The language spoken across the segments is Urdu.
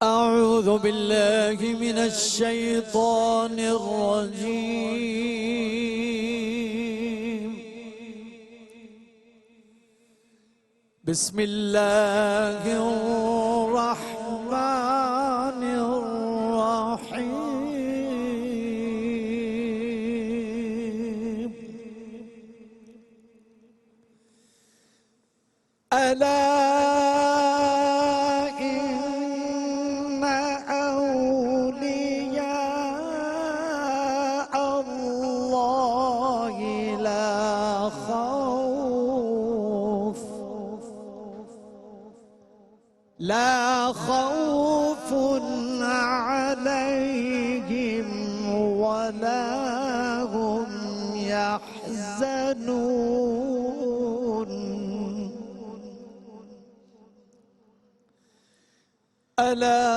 أعوذ بالله من الشيطان الرجيم. بسم الله الرحمن الرحيم. ألا لا خوف عليهم ولا هم يحزنون. ألا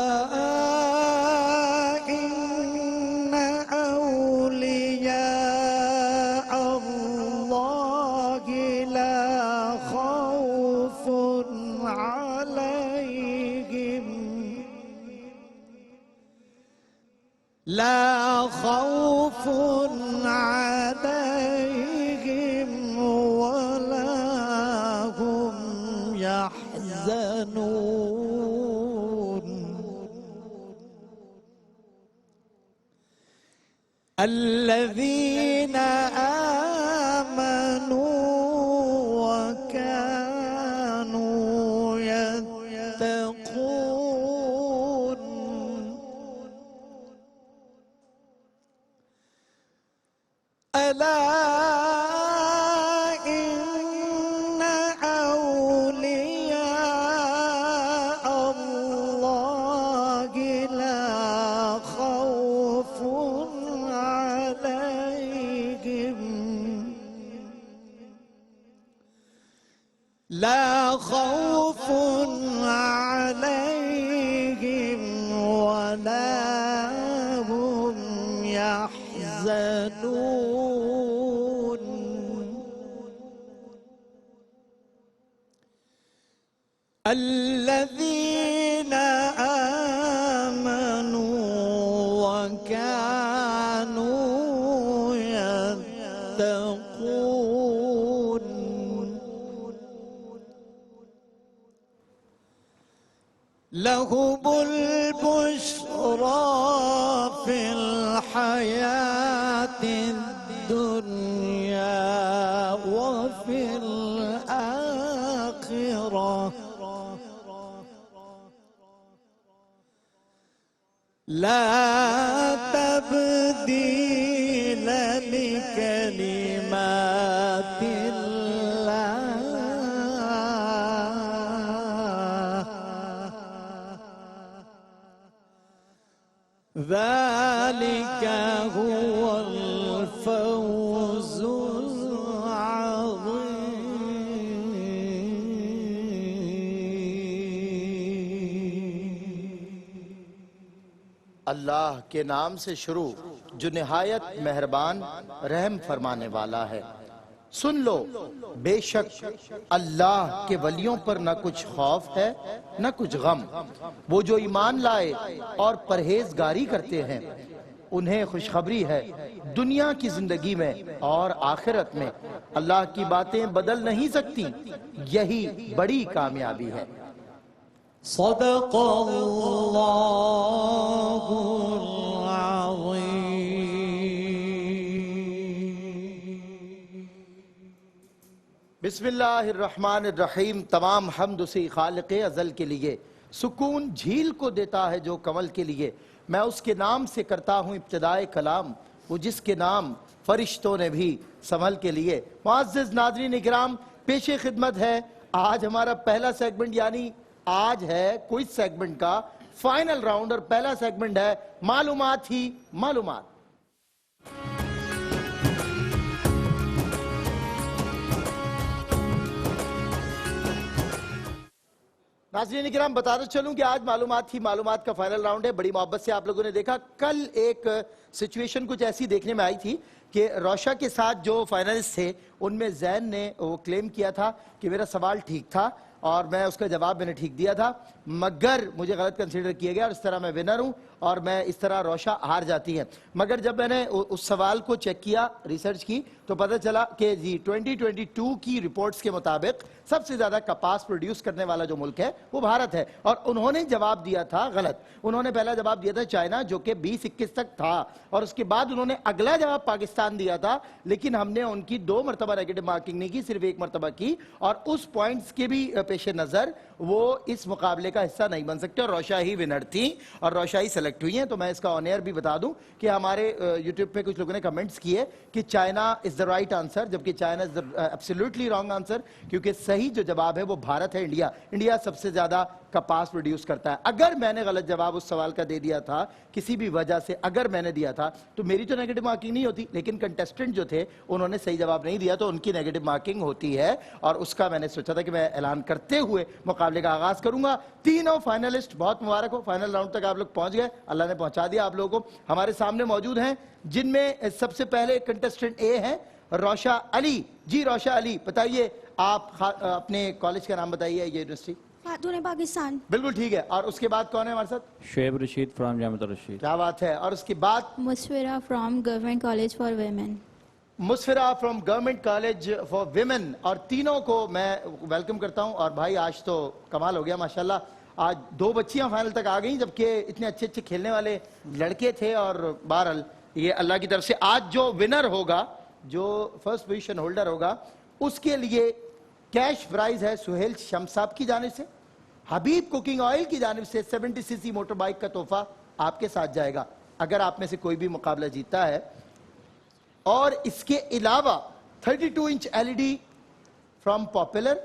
إن أولياء الله لا خوف عليهم ولا هم يحزنون. الذين آمنوا وكانوا يتقون. ألا إن أولياء الله لا خوف عليهم ولا هم يحزنون. الذين آمنوا وكانوا يتقون. لهم البشرى في الحياة الدنيا وفي الآخرة لا تبديل لكلمات الله. ذلك هو الفوز العظيم. اللہ کے نام سے شروع جو نہایت مہربان رحم فرمانے والا ہے. سن لو بے شک اللہ کے ولیوں پر نہ کچھ خوف ہے نہ کچھ غم. وہ جو ایمان لائے اور پرہیزگاری کرتے ہیں انہیں خوشخبری ہے دنیا کی زندگی میں اور آخرت میں. اللہ کی باتیں بدل نہیں سکتی، یہی بڑی کامیابی ہے. صدق اللہ العظیم. بسم اللہ الرحمن الرحیم. تمام حمد اسی خالق ازل کے لیے، سکون جھیل کو دیتا ہے جو کمل کے لیے. میں اس کے نام سے کرتا ہوں ابتدائے کلام، وہ جس کے نام فرشتوں نے بھی سنبھل کے لیے. معزز ناظرین اکرام، پیش خدمت ہے آج ہمارا پہلا سیگمنٹ، یعنی آج ہے کوئز سیگمنٹ کا فائنل راؤنڈ، اور پہلا سیگمنٹ ہے معلومات ہی معلومات. ناظرین اکرام، بتاتا چلوں کہ آج معلومات ہی معلومات کا فائنل راؤنڈ ہے. بڑی محبت سے آپ لوگوں نے دیکھا. کل ایک سچویشن کچھ ایسی دیکھنے میں آئی تھی کہ روشا کے ساتھ جو فائنلسٹ تھے ان میں زین نے وہ کلیم کیا تھا کہ میرا سوال ٹھیک تھا، اور میں اس کا جواب میں نے ٹھیک دیا تھا مگر مجھے غلط کنسیڈر کیا گیا اور اس طرح میں ونر ہوں اور میں اس طرح روشا ہار جاتی ہے. مگر جب میں نے اس سوال کو چیک کیا ریسرچ کی تو پتہ چلا کہ جی 2022 کی رپورٹس کے مطابق سب سے زیادہ کپاس پروڈیوس کرنے والا جو ملک ہے وہ بھارت ہے. اور انہوں نے جواب دیا تھا غلط. انہوں نے پہلا جواب دیا تھا چائنا جو کہ 2021 تک تھا اور اس کے بعد انہوں نے اگلا جواب پاکستان دیا تھا لیکن ہم نے ان کی 2 مرتبہ نیگیٹو مارکنگ نہیں کی صرف 1 مرتبہ کی اور اس پوائنٹس کے بھی پیش نظر وہ اس مقابلے کا حصہ نہیں بن سکتے اور روشا ہی ونر تھیں اور روشا ہی سلیکٹ ہوئی ہیں. تو میں اس کا آن ایئر بھی بتا دوں کہ ہمارے یوٹیوب پہ کچھ لوگوں نے کمنٹس کیے کہ China is the right answer جبکہ China is the absolutely wrong answer کیونکہ صحیح جو جواب ہے وہ بھارت ہے. انڈیا سب سے زیادہ کپاس پروڈیوس کرتا ہے. اگر میں نے غلط جواب اس سوال کا دے دیا تھا کسی بھی وجہ سے اگر میں نے دیا تھا تو میری تو نیگیٹو مارکنگ نہیں ہوتی لیکن کنٹیسٹنٹ جو تھے انہوں نے صحیح جواب نہیں دیا تو ان کی نیگیٹو مارکنگ ہوتی ہے اور اس کا میں نے سوچا تھا کہ میں اعلان کرتے ہوئے مقابلے کا آغاز کروں گا. تینوں فائنلسٹ بہت مبارک ہو فائنل راؤنڈ تک آپ لوگ پہنچ گئے. اللہ نے پہنچا دیا آپ لوگوں کو. ہمارے سامنے موجود ہیں جن میں سب سے پہلے کنٹیسٹنٹ اے ہیں روشا علی. جی روشا علی بتائیے آپ اپنے کالج کا نام بتائیے یونیورسٹی. خاتون پاکستان. بالکل ٹھیک ہے. اور اس کے بعد کون ہے ہمارے ساتھ؟ شعیب رشید فرام جامعۃ الرشید. کیا بات ہے. اور اس کے بعد Musfira from government college for women. Musfira from government college for women. اور تینوں کو میں ویلکم کرتا ہوں. اور بھائی آج تو کمال ہو گیا ماشاءاللہ. آج 2 بچیاں فائنل تک آ گئیں جبکہ اتنے اچھے اچھے کھیلنے والے لڑکے تھے اور بہرحال یہ اللہ کی طرف سے آج جو ونر ہوگا جو فرسٹ پوزیشن ہولڈر ہوگا اس کے لیے کیش پرائز ہے سہیل شمس صاحب کی جانب سے. حبیب کوکنگ آئل کی جانب سے 70 cc موٹر بائک کا تحفہ آپ کے ساتھ جائے گا اگر آپ میں سے کوئی بھی مقابلہ جیتا ہے. اور اس کے علاوہ 32 انچ LED فرام پاپولر.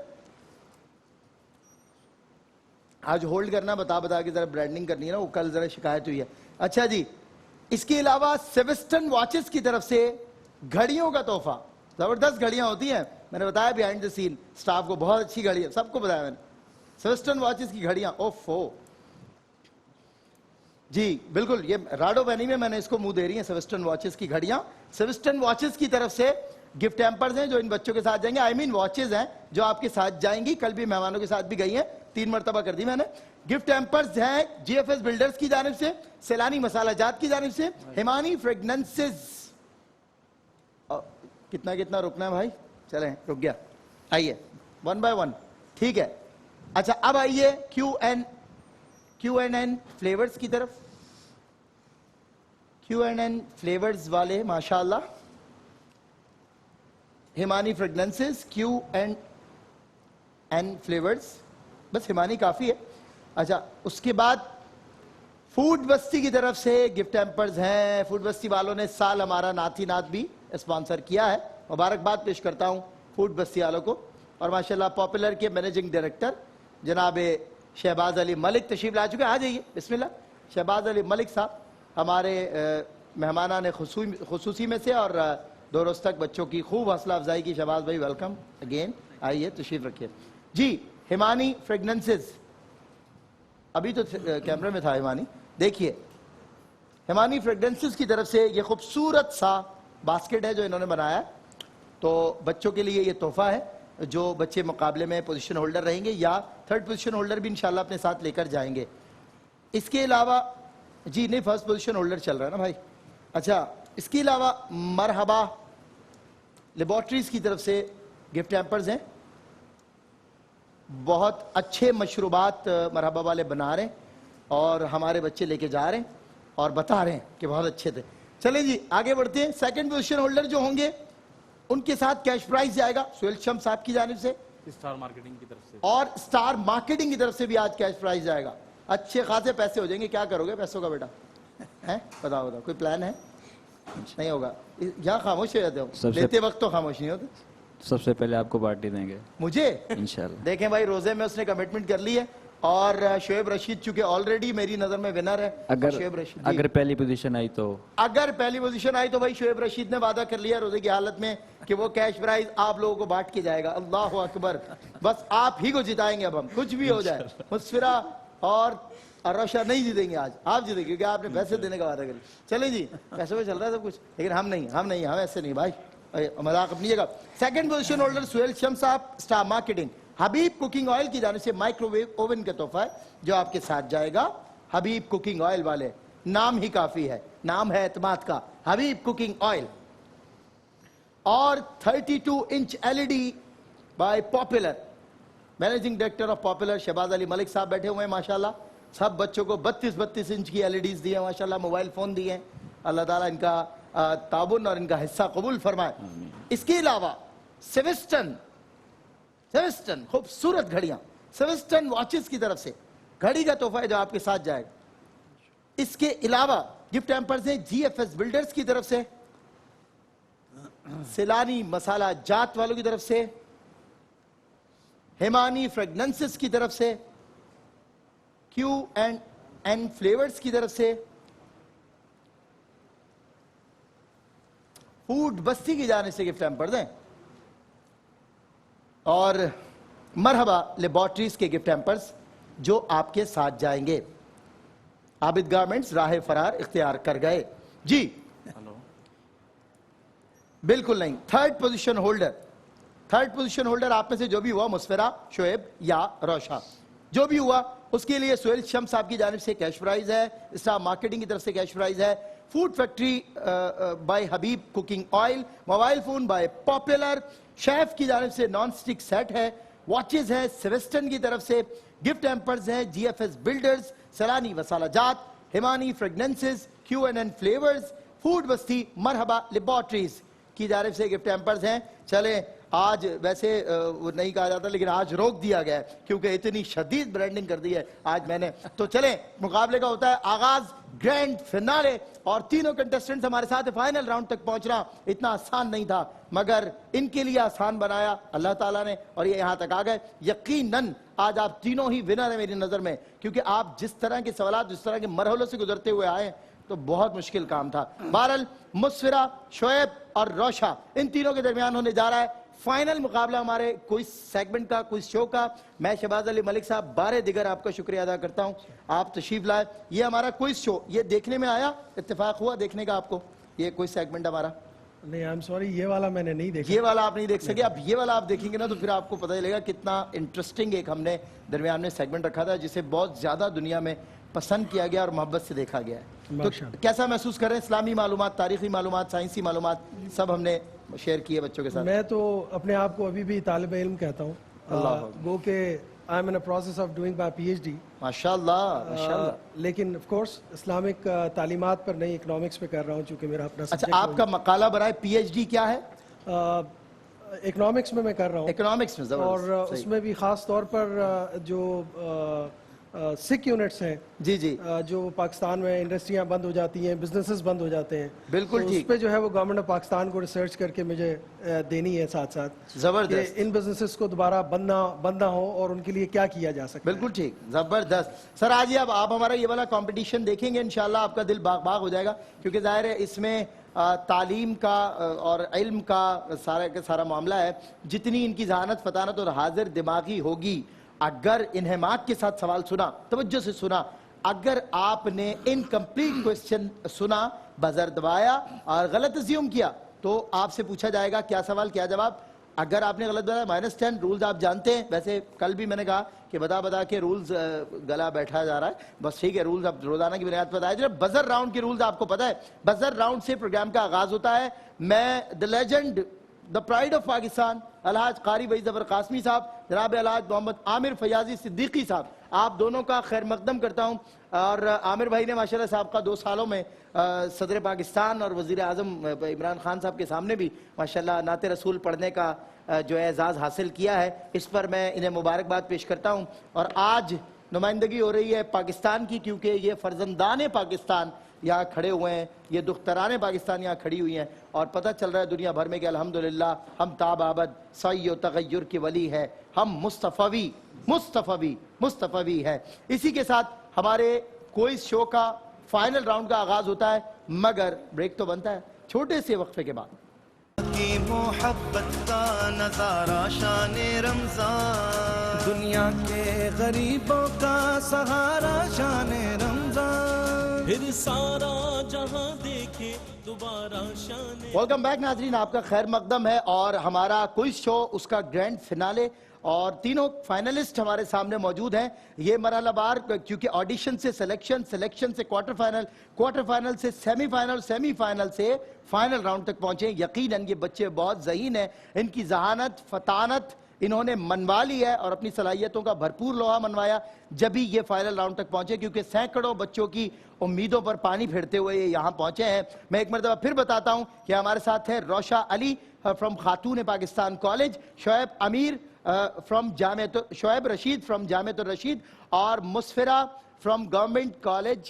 آج ہولڈ کرنا بتا کے ذرا برانڈنگ کرنی ہے نا وہ کل ذرا شکایت ہوئی ہے. اچھا جی اس کے علاوہ سیوسٹن واچز کی طرف سے گھڑیوں کا تحفہ. زبردست گھڑیاں ہوتی ہیں میں نے بتایا بیہائنڈ دا سین سٹاف کو بہت اچھی گھڑی ہے سب کو بتایا میں نے. سیوسٹن واچز کی گھڑیاں اوفو جی بالکل یہ راڈو وینی میں نے اس کو منہ دے رہی ہیں سیوسٹن واچز کی گھڑیاں. سیوسٹن واچز کی طرف سے گفٹ ہیمپرز ہیں جو ان بچوں کے ساتھ جائیں گے واچز ہیں جو آپ کے ساتھ جائیں گی. کل بھی مہمانوں کے ساتھ بھی گئی ہیں 3 مرتبہ کر دی میں نے. گفٹ ہیمپرز ہیں GFS بلڈرز کی جانب سے سیلانی مسالہ جات کی جانب سے ہمانی فریگننسز. کتنا رکنا ہے بھائی چلیں رک گیا. آئیے 1 by 1 ٹھیک ہے. اچھا اب آئیے QNN فلیورز کی طرف. QNN فلیورز والے ماشاءاللہ ہمانی فریگننسز QNN فلیورز بس ہمانی کافی ہے. اچھا اس کے بعد فوڈ بستی کی طرف سے گفٹ ہیمپرز ہیں. فوڈ بستی والوں نے سال ہمارا ناتھی نات بھی اسپانسر کیا ہے. مبارکباد پیش کرتا ہوں فوڈ بستی والوں کو. اور ماشاءاللہ پاپولر کے مینیجنگ ڈائریکٹر جناب شہباز علی ملک تشریف لا چکے. آ جائیے بسم اللہ. شہباز علی ملک صاحب ہمارے مہمانان خصوصی میں سے اور 2 روز تک بچوں کی خوب حوصلہ افزائی کی. شہباز بھائی ویلکم اگین. آئیے تشریف رکھیے. جی ہمانی فریگننسز ابھی تو کیمرے میں تھا. ہمانی دیکھیے ہمانی فریگننسز کی طرف سے یہ خوبصورت سا باسکٹ ہے جو انہوں نے بنایا. تو بچوں کے لیے یہ تحفہ ہے جو بچے مقابلے میں پوزیشن ہولڈر رہیں گے یا 3rd پوزیشن ہولڈر بھی انشاءاللہ اپنے ساتھ لے کر جائیں گے. اس کے علاوہ جی نہیں 1st پوزیشن ہولڈر چل رہا ہے نا بھائی. اچھا اس کے علاوہ مرحبا لیبارٹریز کی طرف سے گفٹ ہیمپرز ہیں. بہت اچھے مشروبات مرحبا والے بنا رہے ہیں اور ہمارے بچے لے کے جا رہے ہیں اور بتا رہے ہیں کہ بہت اچھے تھے. چلیں جی آگے بڑھتے ہیں. 2nd پوزیشن ہولڈر جو ہوں گے ان کے ساتھ کیش پرائز جائے گا سہیل شمس صاحب کی جانب سے اسٹار مارکیٹنگ کی طرف سے اور اسٹار مارکیٹنگ کی طرف سے بھی آج کیش پرائز جائے گا. اچھے خاصے پیسے ہو جائیں گے. کیا کرو گے پیسوں کا بیٹا ہیں بتاؤ کوئی پلان ہے؟ نہیں ہوگا. یہاں خاموش ہو جاتے ہو لیتے وقت تو خاموش نہیں ہوتے. سب سے پہلے آپ کو پارٹی دیں گے مجھے انشاءاللہ. دیکھیں بھائی روزے میں اس نے کمٹمنٹ کر لی ہے اور شعیب رشید چونکہ آلریڈی میری نظر میں ونر ہے. شعیب رشید اگر پہلی پوزیشن آئی تو تو بھائی شعیب رشید نے وعدہ کر لیا روزے کی حالت میں کہ وہ کیش پرائز آپ لوگوں کو بانٹ کے جائے گا. اللہ اکبر. بس آپ ہی کو جتائیں گے اب ہم کچھ بھی ہو جائے. مسفرہ اور روشا نہیں جیتیں گے آج. آپ جیتیں گے کیونکہ آپ نے پیسے دینے کا وعدہ کر لیا. چلیں جی پیسوں پہ چل رہا ہے سب کچھ لیکن ہم ایسے نہیں بھائی مذاق اپنی جگہ. 2nd پوزیشن ہولڈر سہیل شمس صاحب اسٹار مارکیٹنگ حبیب کوکنگ آئل کی جانب سے مائکروویو اوون کا تحفہ ہے جو آپ کے ساتھ جائے گا. حبیب کوکنگ آئل والے, نام ہی کافی ہے, نام ہے اعتماد کا, حبیب کوکنگ آئل. اور 32 inch LED by popular, managing director of popular Shahbaz Ali Malik صاحب بیٹھے ہوئے ہیں ماشاءاللہ. سب بچوں کو 32 انچ کی LEDs دی ہیں ماشاءاللہ, موبائل فون دیے ہیں. اللہ تعالیٰ ان کا تعاون اور ان کا حصہ قبول فرمائے. اس کے علاوہ سیوسٹن خوبصورت گھڑیاں, سیوسٹن واچز کی طرف سے گھڑی کا تحفہ ہے جو آپ کے ساتھ جائے گا. اس کے علاوہ گفٹ ہیمپرز ہیں GFS بلڈرز کی طرف سے, سیلانی مسالہ جات والوں کی طرف سے, ہیمانی فریگننسز کی طرف سے, Q&N فلیورز کی طرف سے, فوڈ بستی کی جانب سے گفٹ ہیمپرز ہیں, اور مرحبا لیبارٹریز کے گفٹ ہیمپرز جو آپ کے ساتھ جائیں گے. عابد گارمنٹس راہ فرار اختیار کر گئے جی. بالکل نہیں. تھرڈ پوزیشن ہولڈر آپ میں سے جو بھی ہوا, مسفرہ, شعیب یا روشا, جو بھی ہوا اس کے لیے سہیل شمس صاحب کی جانب سے کیش پرائز ہے, اسٹار مارکیٹنگ کی طرف سے کیش پرائز ہے, food factory by Habib cooking oil, mobile phone by popular, chef کی جانب سے نان سٹک سیٹ ہے, واچز ہے سیوسٹن کی طرف سے, گفٹ ہیمپرز ہیں GFS بلڈرز, سیلانی مسالہ جات, ہیمانی فریگننسز, Q&N فلیورز, فوڈ بستی, مرحبا لیبارٹریز کی جانب سے گفٹ ہیمپرز ہیں. چلیں آج ویسے وہ نہیں کہا جاتا لیکن آج روک دیا گیا ہے کیونکہ اتنی شدید برانڈنگ کر دی ہے آج میں نے. تو چلیں مقابلے کا ہوتا ہے آغاز, گرینڈ فنالے, اور تینوں کنٹیسٹنٹس ہمارے ساتھ فائنل راؤنڈ تک پہنچنا اتنا آسان نہیں تھا مگر ان کے لیے آسان بنایا اللہ تعالیٰ نے اور یہ یہاں تک آ گئے. یقیناً آج آپ تینوں ہی ونر ہیں میری نظر میں, کیونکہ آپ جس طرح کے سوالات, جس طرح کے مرحلوں سے گزرتے ہوئے آئے تو بہت مشکل کام تھا. بہرحال مسفرہ, شعیب اور روشا, ان تینوں کے درمیان ہونے جا رہا ہے فائنل مقابلہ ہمارے کوئز سیگمنٹ کا, کوئز شو کا. میں شہباز علی ملک صاحب بارے دیگر آپ کا شکریہ ادا کرتا ہوں, آپ تشریف لائے. یہ ہمارا کوئز شو, یہ دیکھنے میں آیا, اتفاق ہوا دیکھنے کا آپ کو, یہ کوئز سیگمنٹ ہمارا؟ نہیں, I'm sorry, یہ والا میں نے نہیں دیکھا. یہ والا آپ نہیں دیکھ سکے. اب یہ والا آپ دیکھیں گے نا تو پھر آپ کو پتہ چلے گا کتنا انٹرسٹنگ ایک ہم نے درمیان میں سیگمنٹ رکھا تھا جسے بہت زیادہ دنیا میں پسند کیا گیا اور محبت سے دیکھا گیا ہے. تو کیسا محسوس کر رہے ہیں؟ اسلامی معلومات, تاریخی معلومات, سائنسی معلومات سب ہم نے شیئر کیے بچوں کے ساتھ. میں تو اپنے آپ کو ابھی بھی طالب علم کہتا ہوں, گو کہ I am in a process of doing my PhD. ماشاءاللہ. لیکن of course اسلامک تعلیمات پر نہیں, اکنامکس پہ کر رہا ہوں چونکہ میرا اپنا اچھا, آپ کا مقالہ برائے PhD کیا ہے؟ اکنامکس میں کر رہا ہوں. اکنامکس میں, اور اس میں بھی خاص طور پر جو سکھ یونٹس ہیں جی جو پاکستان میں انڈسٹریاں بند ہو جاتی ہیں, بزنسز بند ہو جاتے ہیں, بالکل ٹھیک, اس پہ جو ہے وہ گورنمنٹ آف پاکستان کو ریسرچ کر کے مجھے دینی ہے ساتھ ساتھ, زبردست, ان بزنسز کو دوبارہ بند نہ ہو اور ان کے لیے کیا کیا جا سکتا ہے. بالکل ٹھیک, زبردست. سر آج اب آپ ہمارا یہ والا کمپٹیشن دیکھیں گے انشاءاللہ آپ کا دل باغ باغ ہو جائے گا, کیونکہ ظاہر ہے اس میں تعلیم کا اور علم کا سارا معاملہ ہے. جتنی ان کی ذہانت, فطانت اور حاضر دماغی ہوگی, اگر انہماک کے ساتھ سوال سنا, توجہ سے سنا, اگر آپ نے انکمپلیٹ کوئسچن سنا, بزر دبایا اور غلط اسیوم کیا تو آپ سے پوچھا جائے گا کیا سوال کیا جواب. اگر آپ نے غلط بتایا -10. رولز آپ جانتے ہیں, ویسے کل بھی میں نے کہا کہ بتا کے رولز گلا بیٹھا جا رہا ہے, بس ٹھیک ہے, رولز آپ روزانہ کی بنیاد پر بتائے جائے. بزر راؤنڈ کے رولز آپ کو پتہ ہے, بزر راؤنڈ سے پروگرام کا آغاز ہوتا ہے. میں دا legend, the pride of Pakistan, الحاج قاری وحید ظفر قاسمی صاحب, جناب الحاج محمد عامر فیاضی صدیقی صاحب, آپ دونوں کا خیر مقدم کرتا ہوں. اور عامر بھائی نے ماشاءاللہ صاحب کا 2 سالوں میں صدر پاکستان اور وزیر اعظم عمران خان صاحب کے سامنے بھی ماشاءاللہ نعت رسول پڑھنے کا جو اعزاز حاصل کیا ہے, اس پر میں انہیں مبارکباد پیش کرتا ہوں. اور آج نمائندگی ہو رہی ہے پاکستان کی, کیونکہ یہ فرزندان پاکستان یہاں کھڑے ہوئے ہیں, یہ دختران پاکستان یہاں کھڑی ہوئی ہیں, اور پتہ چل رہا ہے دنیا بھر میں کہ الحمدللہ ہم تاب آبد سعی و تغیر کی ولی ہے, ہم مصطفی ہے. اسی کے ساتھ ہمارے کوئز شو کا فائنل راؤنڈ کا آغاز ہوتا ہے, مگر بریک تو بنتا ہے چھوٹے سے وقفے کے بعد. کی محبت کا نظارہ شان رمضان, دنیا کے غریبوں کا سہارا شان رمضان, پھر سارا جہاں دیکھے دوبارہ شان. ویلکم بیک ناظرین, آپ کا خیر مقدم ہے اور ہمارا کوئز شو اس کا گرینڈ فنالے, اور تینوں فائنلسٹ ہمارے سامنے موجود ہیں. یہ مرحلہ بار کیونکہ آڈیشن سے سلیکشن سے کوارٹر فائنل سے سیمی فائنل, سیمی فائنل سے فائنل راؤنڈ تک پہنچے. یقیناً یہ بچے بہت ذہین ہیں, ان کی ذہانت, فطانت انہوں نے منوا لی ہے اور اپنی صلاحیتوں کا بھرپور لوہا منوایا جبھی یہ فائنل راؤنڈ تک پہنچے, کیونکہ سینکڑوں بچوں کی امیدوں پر پانی پھیرتے ہوئے یہ یہاں پہنچے ہیں. میں ایک مرتبہ پھر بتاتا ہوں کہ ہمارے ساتھ ہے روشا Ali from Khatoon Pakistan college, Shoaib Rashid from Jamia al-Rashid اور Musfira from government college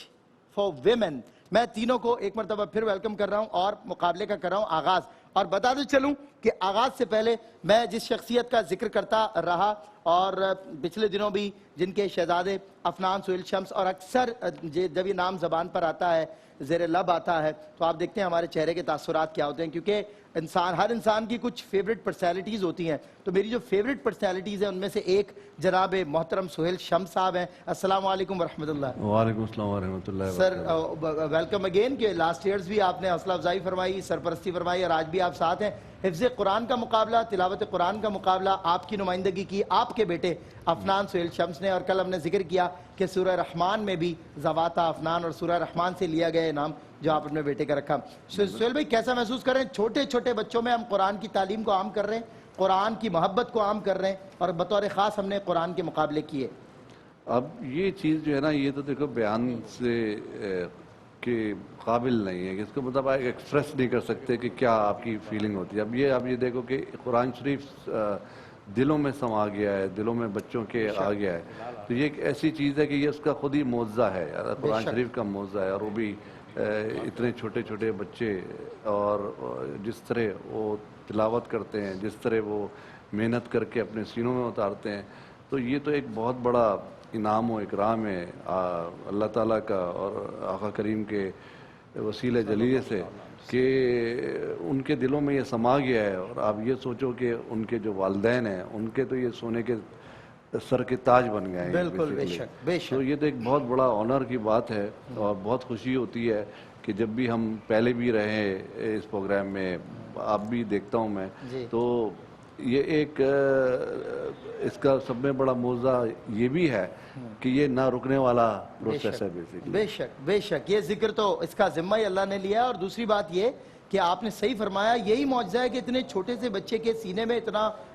for women. میں تینوں کو ایک مرتبہ پھر ویلکم کر رہا ہوں اور مقابلے کا کر رہا ہوں آغاز. اور بتا دوں چلوں کہ آغاز سے پہلے میں جس شخصیت کا ذکر کرتا رہا اور پچھلے دنوں بھی جن کے شہزادے افنان سہیل شمس, اور اکثر جب یہ نام زبان پر آتا ہے, زیر لب آتا ہے, تو آپ دیکھتے ہیں ہمارے چہرے کے تاثرات کیا ہوتے ہیں, کیونکہ ہر انسان کی کچھ فیوریٹ پرسنالٹیز ہوتی ہیں. تو میری جو فیوریٹ پرسنالٹیز ہیں ان میں سے ایک جناب محترم سہیل شمس صاحب ہیں. السلام علیکم ورحمۃ اللہ. وعلیکم السلام ورحمۃ اللہ. سر ویلکم اگین کہ لاسٹ ایئرز بھی آپ نے حوصلہ افزائی فرمائی, سرپرستی فرمائی, اور آج بھی آپ ساتھ ہیں. حفظ قرآن کا مقابلہ, تلاوت قرآن کا مقابلہ آپ کی نمائندگی کی آپ کے بیٹے افنان سہیل شمس نے, اور کل ہم نے ذکر کیا کہ سورہ رحمان میں بھی زواتا افنان اور سورہ رحمان سے لیا گیا انعام جو آپ اپنے بیٹے کا رکھا. سہیل بھائی کیسا محسوس کر رہے ہیں؟ چھوٹے چھوٹے بچوں میں ہم قرآن کی تعلیم کو عام کر رہے ہیں, قرآن کی محبت کو عام کر رہے ہیں, اور بطور خاص ہم نے قرآن کے مقابلے کیے. اب یہ چیز جو ہے نا, یہ تو دیکھو بیان سے کے قابل نہیں ہے کہ اس کو مطلب آپ ایکسپریس نہیں کر سکتے کہ کیا آپ کی فیلنگ ہوتی ہے. اب یہ دیکھو کہ قرآن شریف دلوں میں سما گیا ہے, دلوں میں بچوں کے آ گیا ہے, تو یہ ایک ایسی چیز ہے کہ یہ اس کا خود ہی معجزہ ہے, قرآن شریف کا معجزہ ہے. اور وہ بھی اتنے چھوٹے چھوٹے بچے, اور جس طرح وہ تلاوت کرتے ہیں, جس طرح وہ محنت کر کے اپنے سینوں میں اتارتے ہیں, تو یہ تو ایک بہت بڑا انعام و اکرام ہے اللہ تعالیٰ کا اور آقا کریم کے وسیلہ جلیلے سے کہ ان کے دلوں میں یہ سما گیا ہے. اور آپ یہ سوچو کہ ان کے جو والدین ہیں ان کے تو یہ سونے کے سر کے تاج بن گئے ہیں. بالکل, بے شک, بے شک. تو یہ تو ایک بہت بڑا آنر کی بات ہے, اور بہت خوشی ہوتی ہے کہ جب بھی ہم پہلے بھی رہے اس پروگرام میں, آپ بھی دیکھتا ہوں میں, تو یہ ایک اس کا سب میں بڑا معجزہ یہ بھی ہے کہ یہ نہ رکنے والا پروسیس ہے بیسیکلی. بے شک, بے شک. یہ ذکر تو اس کا ذمہ ہی اللہ نے لیا. اور دوسری بات یہ کہ آپ نے صحیح فرمایا, یہی معجزہ ہے کہ اتنے چھوٹے سے بچے کے سینے میں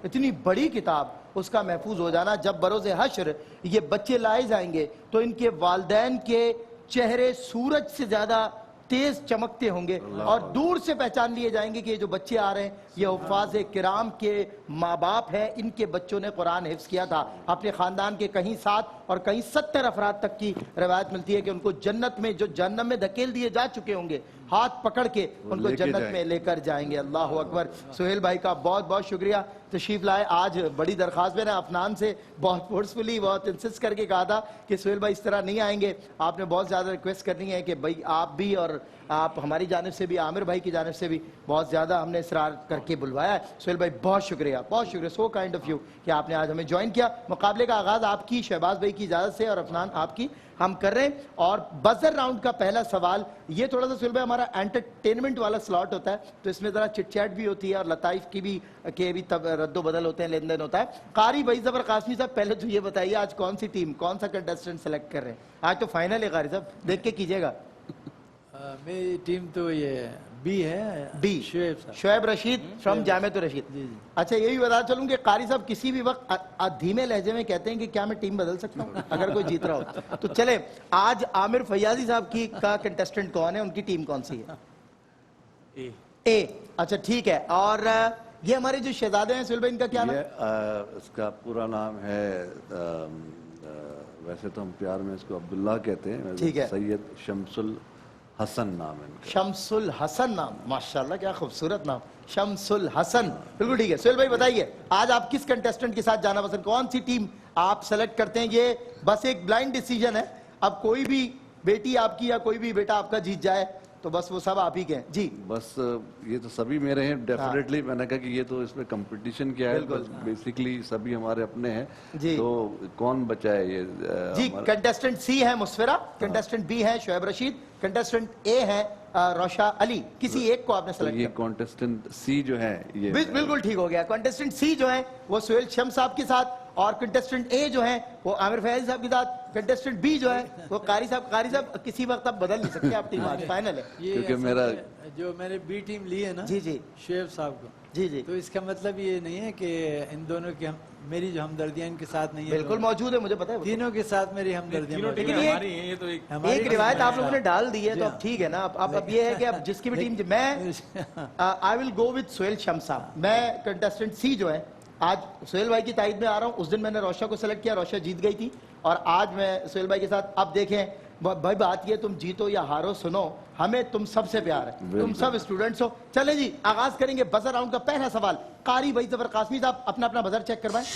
اتنی بڑی کتاب اس کا محفوظ ہو جانا. جب بروز حشر یہ بچے لائے جائیں گے تو ان کے والدین کے چہرے سورج سے زیادہ تیز چمکتے ہوں گے, اور دور سے پہچان لیے جائیں گے کہ یہ جو بچے آ رہے ہیں یہ حفاظ کرام کے ماں باپ ہیں, ان کے بچوں نے قرآن حفظ کیا تھا. اپنے خاندان کے کہیں 7 اور کہیں 70 افراد تک کی روایت ملتی ہے کہ ان کو جنت میں, جو جہنم میں دھکیل دیے جا چکے ہوں گے, ہاتھ پکڑ کے ان کو جنت میں لے کر جائیں گے. اللہ اکبر. سہیل بھائی کا بہت بہت شکریہ, تشریف لائے. آج بڑی درخواست میں نے افنان سے بہت فورسفلی, بہت انسسٹ کر کے کہا تھا کہ سہیل بھائی اس طرح نہیں آئیں گے, آپ نے بہت زیادہ ریکویسٹ کرنی ہے کہ بھائی آپ بھی اور آپ ہماری جانب سے بھی, عامر بھائی کی جانب سے بھی بہت زیادہ ہم نے اصرار کر کے بلوایا ہے. سہیل بھائی بہت شکریہ, بہت شکریہ, سو کائنڈ آف یو کہ آپ نے آج ہمیں جوائن کیا. مقابلے کا آغاز آپ کی شہباز بھائی کی اجازت سے اور افنان آپ کی ہم کر رہے ہیں. اور بزر راؤنڈ کا پہلا سوال, یہ تھوڑا سا سہیل بھائی ہمارا انٹرٹینمنٹ والا سلاٹ ہوتا ہے, تو اس میں ذرا چٹ چیٹ بھی ہوتی ہے اور لطائف کی بھی کے بھی رد و بدل ہوتے ہیں, لین دین ہوتا ہے. قاری بھائی زبر قاسمی صاحب, پہلے تو یہ بتائیے آج کون سی ٹیم, کون سا کنٹیسٹنٹ سلیکٹ کر رہے ہیں؟ آج تو فائنل ہے قاری صاحب, دیکھ کے کیجیے گا. میری ٹیم تو یہ بی ہے, بی, شعیب رشید فرام جامعۃ الرشید. اچھا یہ بھی بتا چلوں کہ قاری صاحب کسی بھی وقت دھیمے لہجے میں کہتے ہیں کہ کیا میں ٹیم بدل سکتا ہوں اگر کوئی جیت رہا ہو. تو چلے آج عامر فیاضی صاحب کی کا کنٹیسٹنٹ کون ہے, ان کی ٹیم کون سی ہے؟ اے. اچھا ٹھیک ہے. اور یہ ہمارے جو شہزادے ہیں سہیل بھائی, ان کا کیا نام؟ اس کا پورا نام ہے, ویسے تو ہم پیار میں اس کو عبداللہ کہتے ہیں, سید شمس الحسن نام ہے. شمس الحسن نام, ماشاءاللہ کیا خوبصورت نام, شمس الحسن. بالکل ٹھیک ہے. سہیل بھائی بتائیے آج آپ کس کنٹیسٹنٹ کے ساتھ جانا پسند, کون سی ٹیم آپ سلیکٹ کرتے ہیں؟ یہ بس ایک بلائنڈ ڈیسیجن ہے, اب کوئی بھی بیٹی آپ کی یا کوئی بھی بیٹا آپ کا جیت جائے تو بس وہ سب آپ ہی کے ہیں جی بس یہ تو سبھی میرے ہیں ڈیفینیٹلی. میں نے کہا کہ یہ تو اس میں کمپٹیشن کیا ہے, بیسیکلی سبھی ہمارے اپنے ہیں, جی. تو کون بچا ہے یہ جی. کنٹیسٹنٹ سی ہے مسفرہ, کنٹیسٹنٹ بی ہے شعیب رشید, کنٹیسٹنٹ اے ہے روشا علی. کسی ایک کو آپ نے سلیکٹ یہ کانٹیسٹنٹ سی جو ہے یہ بالکل ٹھیک ہو گیا. کنٹیسٹنٹ سی جو ہیں وہ سہیل شمس صاحب کے ساتھ, اور کنٹیسٹنٹ اے جو ہیں وہ عامر فیاض صاحب کے ساتھ. کنٹیسٹنٹ بی جو ہے وہ قاری صاحب کسی وقت آپ بدل نہیں سکتے, آپ ٹیم آج فائنل ہے. کیونکہ میرا جو میں نے بی ٹیم لی ہے نا جی جی شعیب صاحب کو, جی جی تو اس کا مطلب یہ نہیں ہے کہ ان دونوں کی میری جو ہمدردیاں ان کے ساتھ نہیں ہے, بالکل موجود ہے, مجھے پتا ہے. تینوں کے ساتھ میری ہمدردیاں موجود ہیں. ایک روایت آپ لوگوں نے ڈال دی ہے تو اب ٹھیک ہے نا. اب یہ ہے کہ اب جس کی بھی ٹیم, میں آئی ول گو وتھ سہیل شمس صاحب. میں کنٹیسٹنٹ سی جو ہے آج سہیل بھائی کی تائید میں آ رہا ہوں. اس دن میں نے روشا کو سلیکٹ کیا, روشا جیت گئی تھی, اور آج میں سہیل بھائی کے ساتھ. اب دیکھیں بھائی بات یہ, تم جیتو یا ہارو, سنو ہمیں تم سب سے پیار ہے, تم سب اسٹوڈنٹس ہو. چلیں جی آغاز کریں گے بزر راؤنڈ کا. پہلا سوال قاری بھائی ظفر قاسمی صاحب اپنا اپنا بزر چیک کروائیں.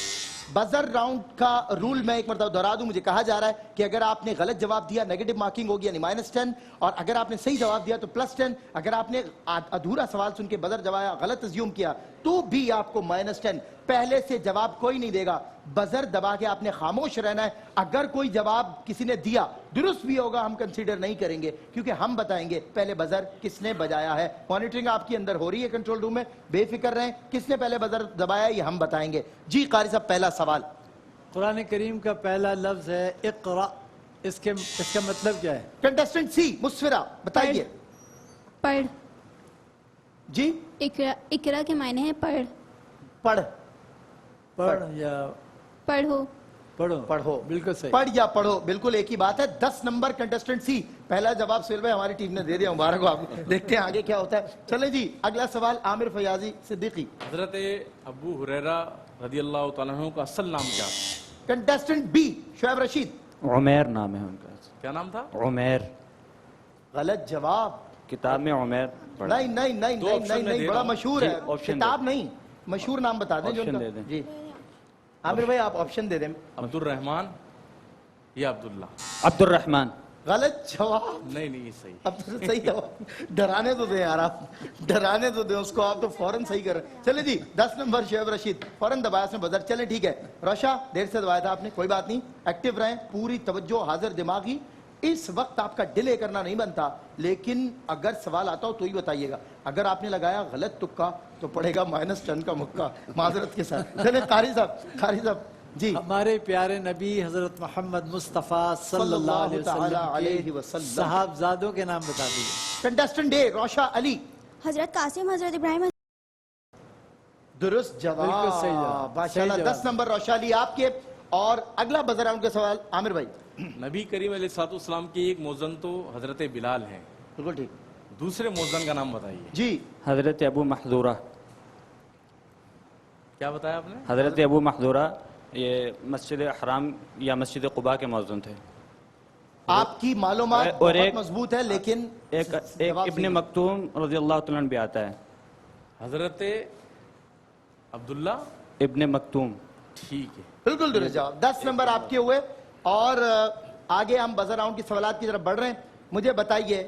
بزر راؤنڈ کا رول میں ایک مرتبہ دہرا دوں. مجھے کہا جا رہا ہے کہ اگر آپ نے غلط جواب دیا نیگیٹو مارکنگ ہوگی, یعنی -10, اور اگر آپ نے صحیح جواب دیا تو +10. اگر آپ نے ادھورا سوال سن کے بزر جوایا, غلط ازیوم کیا, تو بھی آپ کو -10. پہلے سے جواب کوئی نہیں دے گا, بزر دبا کے آپ نے خاموش رہنا ہے. اگر کوئی جواب کسی نے دیا درست بھی ہوگا, ہم کنسیڈر نہیں کریں گے, کیونکہ ہم بتائیں گے پہلے بزر کس نے بجایا ہے. مانیٹرنگ آپ کی اندر ہو رہی ہے کنٹرول روم میں, بے فکر رہیں. کس نے پہلے بزر دبایا یہ ہم بتائیں گے. جی قاری صاحب پہلا سوال. قرآن کریم کا پہلا لفظ ہے اقرا, اس کا مطلب کیا ہے؟ کنٹیسٹنٹ سی مسفرہ بتائیے. پڑھ. جی اقرا کے معنی ہے پڑھ. پڑھ, پڑھ یا پڑھو. پڑھو. پڑھو, بالکل صحیح. پڑھ یا پڑھو, بالکل ایک ہی بات ہے. 10 نمبر کنٹیسٹنٹ سی. پہلا جواب سہیل بھائی ہماری ٹیم نے دے دیا, مبارک ہو آپ کو. دیکھتے ہیں آگے کیا ہوتا ہے. چلیں جی اگلا سوال عامر فیاضی صدیقی. حضرت ابو ہریرہ رضی اللہ تعالیٰ عنہ کا اصل نام کیا؟ Contestant be Shoaib Rashid. عمیر نام ہے ان کا. کیا نام تھا؟ عمیر. غلط جواب. کتاب میں عمیر پڑھا. نہیں نہیں نہیں دو نہیں option میں نہیں, دے بڑا رہا ہوں. مشہور جی، ہے. option کتاب دے. نہیں, مشہور نام بتا دیں جو Option ان کا. دے دیں. جی عامر بھائی آپ آپشن دے دیں. عبد الرحمن یا عبداللہ؟ عبد الرحمن. غلط جواب. نہیں یہ صحیح. اب تو صحیح جواب. ڈرانے تو دیں یار, آپ ڈرانے تو دیں اس کو, آپ تو فوراً صحیح کر رہے ہیں. چلے جی 10 نمبر شعیب رشید, فوراً دبایا اس نے بزر. چلیں ٹھیک ہے. روشا دیر سے دبایا تھا آپ نے, کوئی بات نہیں, ایکٹیو رہیں, پوری توجہ, حاضر دماغی. اس وقت آپ کا ڈیلے کرنا نہیں بنتا, لیکن اگر سوال آتا ہو تو ہی بتائیے گا. اگر آپ نے لگایا غلط تکا تو پڑے گا -10 کا مکہ, معذرت کے ساتھ. چلیں قاری صاحب جی. ہمارے پیارے نبی حضرت محمد مصطفیٰ صلی اللہ علیہ وسلم صحابزادوں کے نام بتا دیجیے. کنٹیسٹنٹ ڈے روشا علی. حضرت قاسم, حضرت ابراہیم. درست بالکل صحیح جواب, جواب. ماشاءاللہ. صحیح 10 نمبر روشا علی آپ کے. اور اگلا بزر راؤنڈ کا سوال عامر بھائی. نبی کریم علیہ الصلوۃ والسلام کی ایک موزن تو حضرت بلال ہیں, بالکل ٹھیک. دوسرے موزن کا نام بتائیے. جی حضرت ابو محذورہ. کیا بتایا آپ نے؟ حضرت ابو محذورہ یہ مسجد حرام یا مسجد قباء کے موزن تھے. آپ کی معلومات اور بہت ایک مضبوط ہے, لیکن ایک جواب ابن نہیں. مکتوم رضی اللہ تعالیٰ عنہ بھی آتا ہے. حضرت عبداللہ ابن مکتوم. ٹھیک ہے, بالکل درست جواب. 10 نمبر آپ کے ہوئے. اور آگے ہم بزر راؤنڈ کی سوالات کی طرف بڑھ رہے ہیں. مجھے بتائیے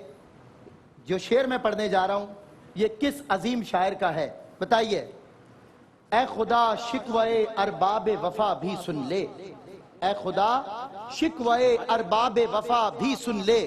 جو شعر میں پڑھنے جا رہا ہوں یہ کس عظیم شاعر کا ہے, بتائیے. اے خدا شکوے ارباب وفا بھی سن لے, اے خدا شکوے ارباب وفا بھی سن لے,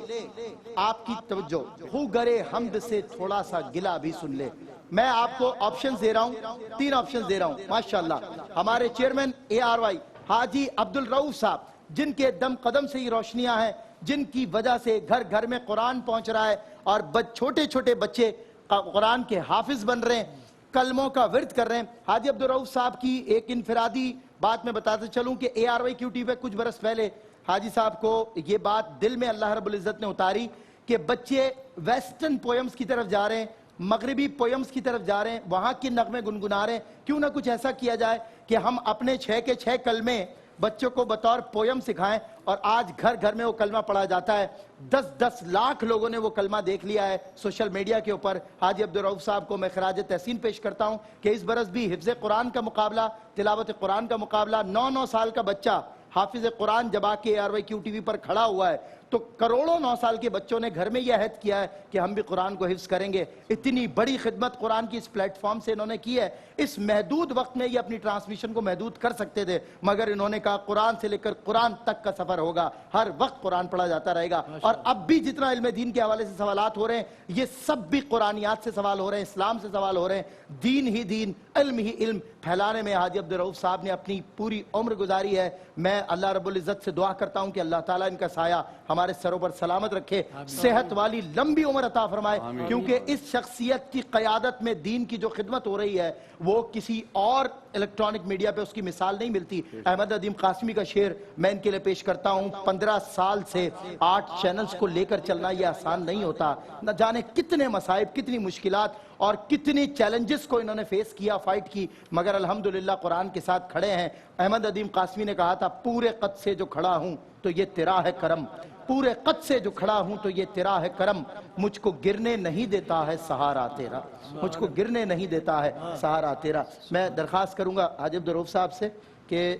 آپ کی توجہ, ہو گرے حمد سے تھوڑا سا گلا بھی سن لے. میں آپ کو آپشنز دے رہا ہوں, 3 آپشنز دے رہا ہوں. ماشاءاللہ ہمارے چیئرمین ARY حاجی عبد الرؤوف صاحب, جن کے دم قدم سے ہی روشنیاں ہیں, جن کی وجہ سے گھر گھر میں قرآن پہنچ رہا ہے, اور چھوٹے چھوٹے بچے قرآن کے حافظ بن رہے ہیں, کلموں کا ورد کر رہے ہیں. حاجی عبد الرؤوف صاحب کی ایک انفرادی بات میں بتاتے چلوں کہ ARYQTV پہ کچھ برس پہلے حاجی صاحب کو یہ بات دل میں اللہ رب العزت نے اتاری کہ بچے ویسٹرن پوئمز کی طرف جا رہے ہیں, مغربی پوئمز کی طرف جا رہے ہیں, وہاں کے نغمے گنگنا رہے ہیں. کیوں نہ کچھ ایسا کیا جائے کہ ہم اپنے 6 کے 6 کلمے بچوں کو بطور پویم سکھائیں, اور آج گھر گھر میں وہ کلمہ پڑھا جاتا ہے. 10 لاکھ لوگوں نے وہ کلمہ دیکھ لیا ہے سوشل میڈیا کے اوپر. حاجی عبد الرؤوف صاحب کو میں خراج تحسین پیش کرتا ہوں کہ اس برس بھی حفظ قرآن کا مقابلہ, تلاوت قرآن کا مقابلہ, 9 سال کا بچہ حافظ قرآن جب آ کے ARYQTV پر کھڑا ہوا ہے تو کروڑوں 9 سال کے بچوں نے گھر میں یہ عہد کیا ہے کہ ہم بھی قرآن کو حفظ کریں گے. اتنی بڑی خدمت قرآن کی اس پلیٹ فارم سے انہوں نے کی ہے. اس محدود وقت میں یہ اپنی ٹرانسمیشن کو محدود کر سکتے تھے, مگر انہوں نے کہا قرآن سے لے کر قرآن تک کا سفر ہوگا, ہر وقت قرآن پڑھا جاتا رہے گا. اور اب بھی جتنا علم دین کے حوالے سے سوالات ہو رہے ہیں, یہ سب بھی قرآنیات سے سوال ہو رہے ہیں, اسلام سے سوال ہو رہے ہیں. دین ہی دین, علم ہی علم پھیلانے میں حاجی عبدالرؤف صاحب نے اپنی پوری عمر گزاری ہے. میں اللہ رب العزت سے دعا کرتا ہوں کہ اللہ تعالیٰ ان کا سایہ ہمارے سروں پر سلامت رکھے, صحت والی لمبی عمر عطا فرمائے, کیونکہ اس شخصیت کی قیادت میں دین کی جو خدمت ہو رہی ہے وہ کسی اور الیکٹرانک میڈیا پہ اس کی مثال نہیں ملتی. احمد ندیم قاسمی کا شعر میں ان کے لیے پیش کرتا ہوں. 15 سال سے 8 چینلز کو لے کر چلنا یہ آسان نہیں ہوتا. نہ جانے کتنے مصائب, کتنی مشکلات اور کتنی چیلنجز کو انہوں نے فیس کیا, فائٹ کی, مگر الحمدللہ قرآن کے ساتھ کھڑے ہیں. احمد ندیم قاسمی نے کہا تھا پورے قد سے جو کھڑا ہوں تو یہ تیرا ہے کرم, پورے قد سے جو کھڑا ہوں تو یہ تیرا ہے کرم, مجھ کو گرنے نہیں دیتا ہے سہارا تیرا, مجھ کو گرنے نہیں دیتا ہے سہارا تیرا. میں درخواست کروں گا حاجی عبدالرؤف صاحب سے کہ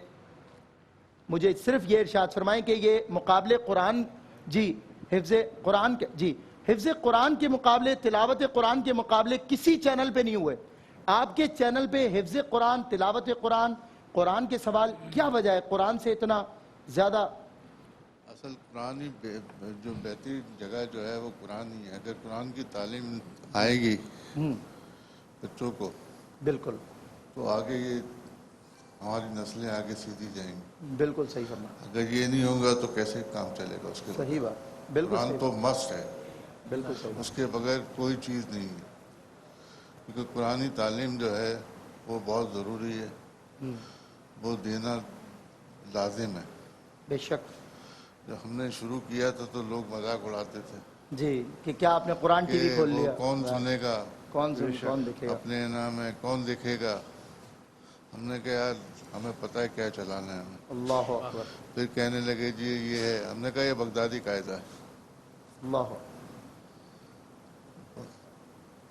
مجھے صرف یہ ارشاد فرمائیں کہ یہ مقابلے قرآن, جی حفظ قرآن کے, جی حفظ قرآن کے مقابلے, تلاوت قرآن کے مقابلے کسی چینل پہ نہیں ہوئے. آپ کے چینل پہ حفظ قرآن, تلاوت قرآن, قرآن کے سوال, کیا وجہ ہے قرآن سے اتنا زیادہ؟ اصل قرآن ہی جو بہترین جگہ جو ہے وہ قرآن ہی ہے. اگر قرآن کی تعلیم آئے گی بچوں کو بالکل, تو آگے یہ ہماری نسلیں آگے سیدھی جائیں گی. بالکل صحیح فرمایا. اگر یہ نہیں ہوگا تو کیسے کام چلے گا اس کے بعد؟ صحیح بات, بالکل قرآن تو مسٹ ہے, بالکل صحیح, اس کے بغیر کوئی چیز نہیں ہے. کیونکہ قرآنی تعلیم جو ہے وہ بہت ضروری ہے, وہ دینا لازم ہے. بے شک. جب ہم نے شروع کیا تھا تو لوگ مذاق اڑاتے تھے جی کہ کیا آپ نے قرآن ٹی وی کھول لیا, کون سنے گا, کون دیکھے گا, اپنے نام ہے کون دیکھے گا. ہم نے کہا یار ہمیں پتہ ہے کیا چلانا ہے ہمیں. اللہ اکبر. پھر کہنے لگے جی یہ ہے, ہم نے کہا یہ بغدادی قاعدہ ہے. اللہ,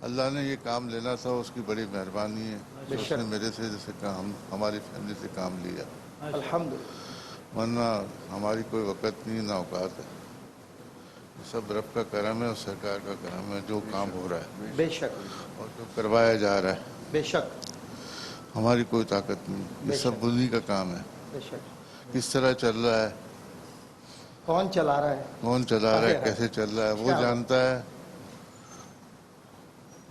اللہ نے یہ کام لینا تھا, اس کی بڑی مہربانی ہے, اس نے میرے سے جیسے کام, ہماری فیملی سے کام لیا. الحمدللہ. ورنہ ہماری کوئی وقت نہیں, نہ اوقات ہے. سب رب کا کرم ہے اور سرکار کا کرم ہے جو کام ہو رہا ہے. بے شک. اور جو کروایا جا رہا ہے. بے شک. ہماری کوئی طاقت نہیں, یہ سب انہی کا کام ہے. بے شک. کس طرح چل رہا ہے, کون چلا رہا ہے, کون چلا رہا ہے, کیسے چل رہا ہے, وہ جانتا ہے.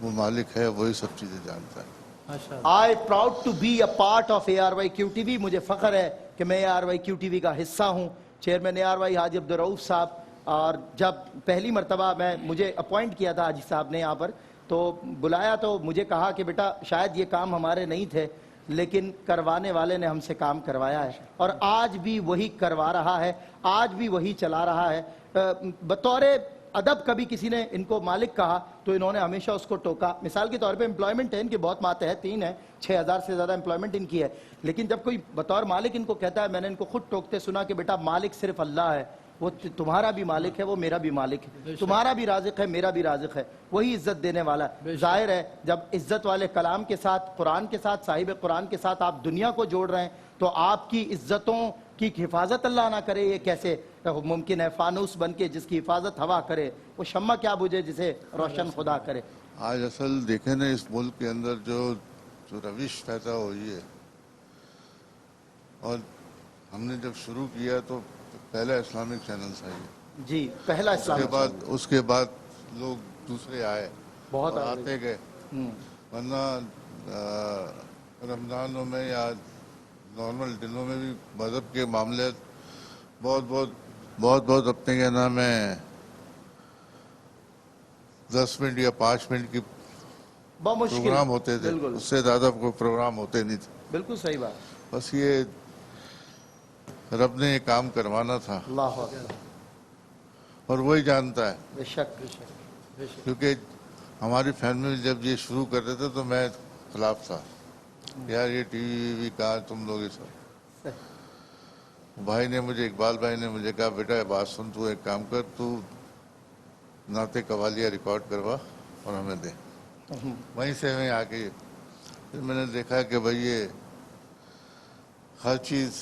وہ مالک ہے, وہی سب چیزیں جانتا ہے. I proud to be a part of ARYQTV. مجھے فخر ہے کہ میں ARYQTV کا حصہ ہوں. چیئرمین ARY حاجی عبدالرؤف صاحب, اور جب پہلی مرتبہ مجھے اپوائنٹ کیا تھا حاجی صاحب نے یہاں پر, تو بلایا تو مجھے کہا کہ بیٹا شاید یہ کام ہمارے نہیں تھے, لیکن کروانے والے نے ہم سے کام کروایا ہے, اور آج بھی وہی کروا رہا ہے, آج بھی وہی چلا رہا ہے. بطور ادب کبھی کسی نے ان کو مالک کہا تو انہوں نے ہمیشہ اس کو ٹوکا. مثال کے طور پہ امپلائمنٹ ہے ان کے بہت ماتحت 3 ہے, 6000 سے زیادہ امپلائمنٹ ان کی ہے, لیکن جب کوئی بطور مالک ان کو کہتا ہے, میں نے ان کو خود ٹوکتے سنا کہ بیٹا مالک صرف اللہ ہے, وہ تمہارا بھی مالک ہے, وہ میرا بھی مالک ہے, تمہارا بھی رازق ہے, میرا بھی رازق ہے, وہی عزت دینے والا ہے. ظاہر ہے جب عزت والے کلام کے ساتھ, قرآن کے ساتھ, صاحب قرآن کے ساتھ آپ دنیا کو جوڑ رہے ہیں, تو آپ کی عزتوں کی حفاظت اللہ نہ کرے یہ کیسے ممکن ہے؟ فانوس بن کے جس کی حفاظت ہوا کرے, وہ شمع کیا بجھے جسے روشن خدا کرے. آج اصل دیکھیں نا اس ملک کے اندر جو روش پیدا ہوئی ہے, اور ہم نے جب شروع کیا تو پہلا اسلامک چینلز آئی, جی پہلا اسلامک, اس کے بعد لوگ دوسرے آئے, بہت آتے گئے. ورنہ رمضانوں میں یا نارمل دنوں میں بھی مذہب کے معاملے بہت اپنے کیا نام ہے 10 منٹ یا 5 منٹ کی پروگرام ہوتے تھے, اس سے زیادہ کوئی پروگرام ہوتے نہیں تھے. بالکل صحیح بات. بس یہ رب نے یہ کام کروانا تھا, اللہ اور وہی جانتا ہے. بے شک. کیونکہ ہماری فیملی جب یہ شروع کر رہے تھے تو میں خلاف تھا, یار یہ ٹی وی کہاں تم لوگ, یہ سب. بھائی نے مجھے, اقبال بھائی نے مجھے کہا بیٹا بات سن, تو ایک کام کر, تو نعت قوالیہ ریکارڈ کروا اور ہمیں دے. وہیں سے میں آ کے پھر میں نے دیکھا کہ بھائی یہ ہر چیز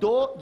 2,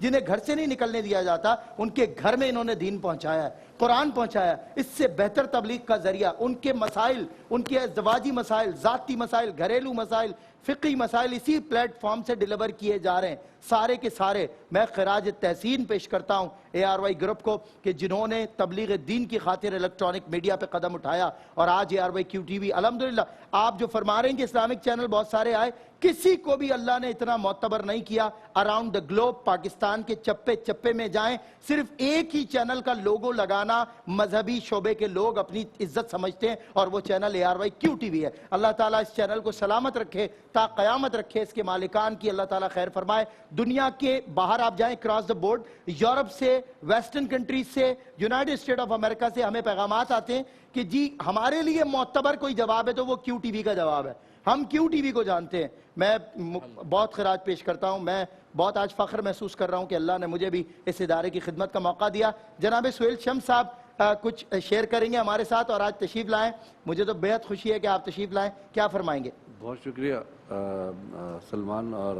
جنہیں گھر سے نہیں نکلنے دیا جاتا، ان کے گھر میں انہوں نے دین پہنچایا ہے، قرآن پہنچایا۔ اس سے بہتر تبلیغ کا ذریعہ ان کے مسائل، ان کے ازدواجی مسائل، ذاتی مسائل، گھریلو مسائل، فقہی مسائل اسی پلیٹ فارم سے ڈیلیور کیے جا رہے ہیں سارے کے سارے۔ میں خراج تحسین پیش کرتا ہوں ARY گروپ کو کہ جنہوں نے تبلیغ دین کی خاطر الیکٹرانک میڈیا پہ قدم اٹھایا، اور آج ARYQ TV الحمدللہ آپ جو فرما رہے ہیں کہ اسلامک چینل بہت سارے آئے، کسی کو بھی اللہ نے اتنا معتبر نہیں کیا۔ اراؤنڈ دا گلوب پاکستان کے چپے چپے میں جائیں، صرف ایک ہی چینل کا لوگو لگانا مذہبی شعبے کے لوگ اپنی عزت سمجھتے ہیں، اور وہ چینل ARYQ TV ہے۔ اللہ تعالیٰ اس چینل کو سلامت رکھے، تا قیامت رکھے، اس کے مالکان کی اللہ تعالیٰ خیر فرمائے۔ دنیا کے باہر آپ جائیں کراس دا بورڈ، یورپ سے، ویسٹرن کنٹریز سے، یونائٹڈ اسٹیٹ آف امریکہ سے ہمیں پیغامات آتے ہیں کہ جی ہمارے لیے معتبر کوئی جواب ہے تو وہ Q TV کا جواب ہے، ہم Q TV کو جانتے ہیں۔ میں بہت خراج پیش کرتا ہوں، میں بہت آج فخر محسوس کر رہا ہوں کہ اللہ نے مجھے بھی اس ادارے کی خدمت کا موقع دیا۔ جناب سہیل شمس صاحب کچھ شیئر کریں گے ہمارے ساتھ، اور آج تشریف لائیں، مجھے تو بہت خوشی ہے کہ آپ تشریف لائیں، کیا فرمائیں گے؟ بہت شکریہ سلمان اور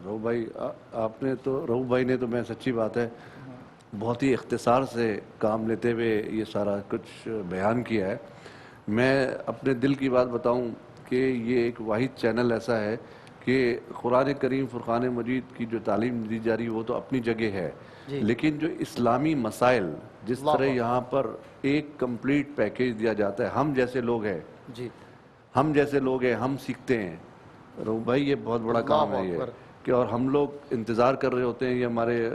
رؤوف بھائی، آپ نے تو رؤوف بھائی نے تو میں سچی بات ہے بہت ہی اختصار سے کام لیتے ہوئے یہ سارا کچھ بیان کیا ہے۔ میں اپنے دل کی بات بتاؤں کہ یہ ایک واحد چینل ایسا ہے کہ قرآن کریم فرقان مجید کی جو تعلیم دی جا رہی ہے وہ تو اپنی جگہ ہے، لیکن جو اسلامی مسائل جس طرح یہاں پر ایک کمپلیٹ پیکیج دیا جاتا ہے، ہم جیسے لوگ ہیں ہم سیکھتے ہیں۔ رؤوف بھائی یہ بہت بڑا کام ہے یہ کہ، اور ہم لوگ انتظار کر رہے ہوتے ہیں، یہ ہمارے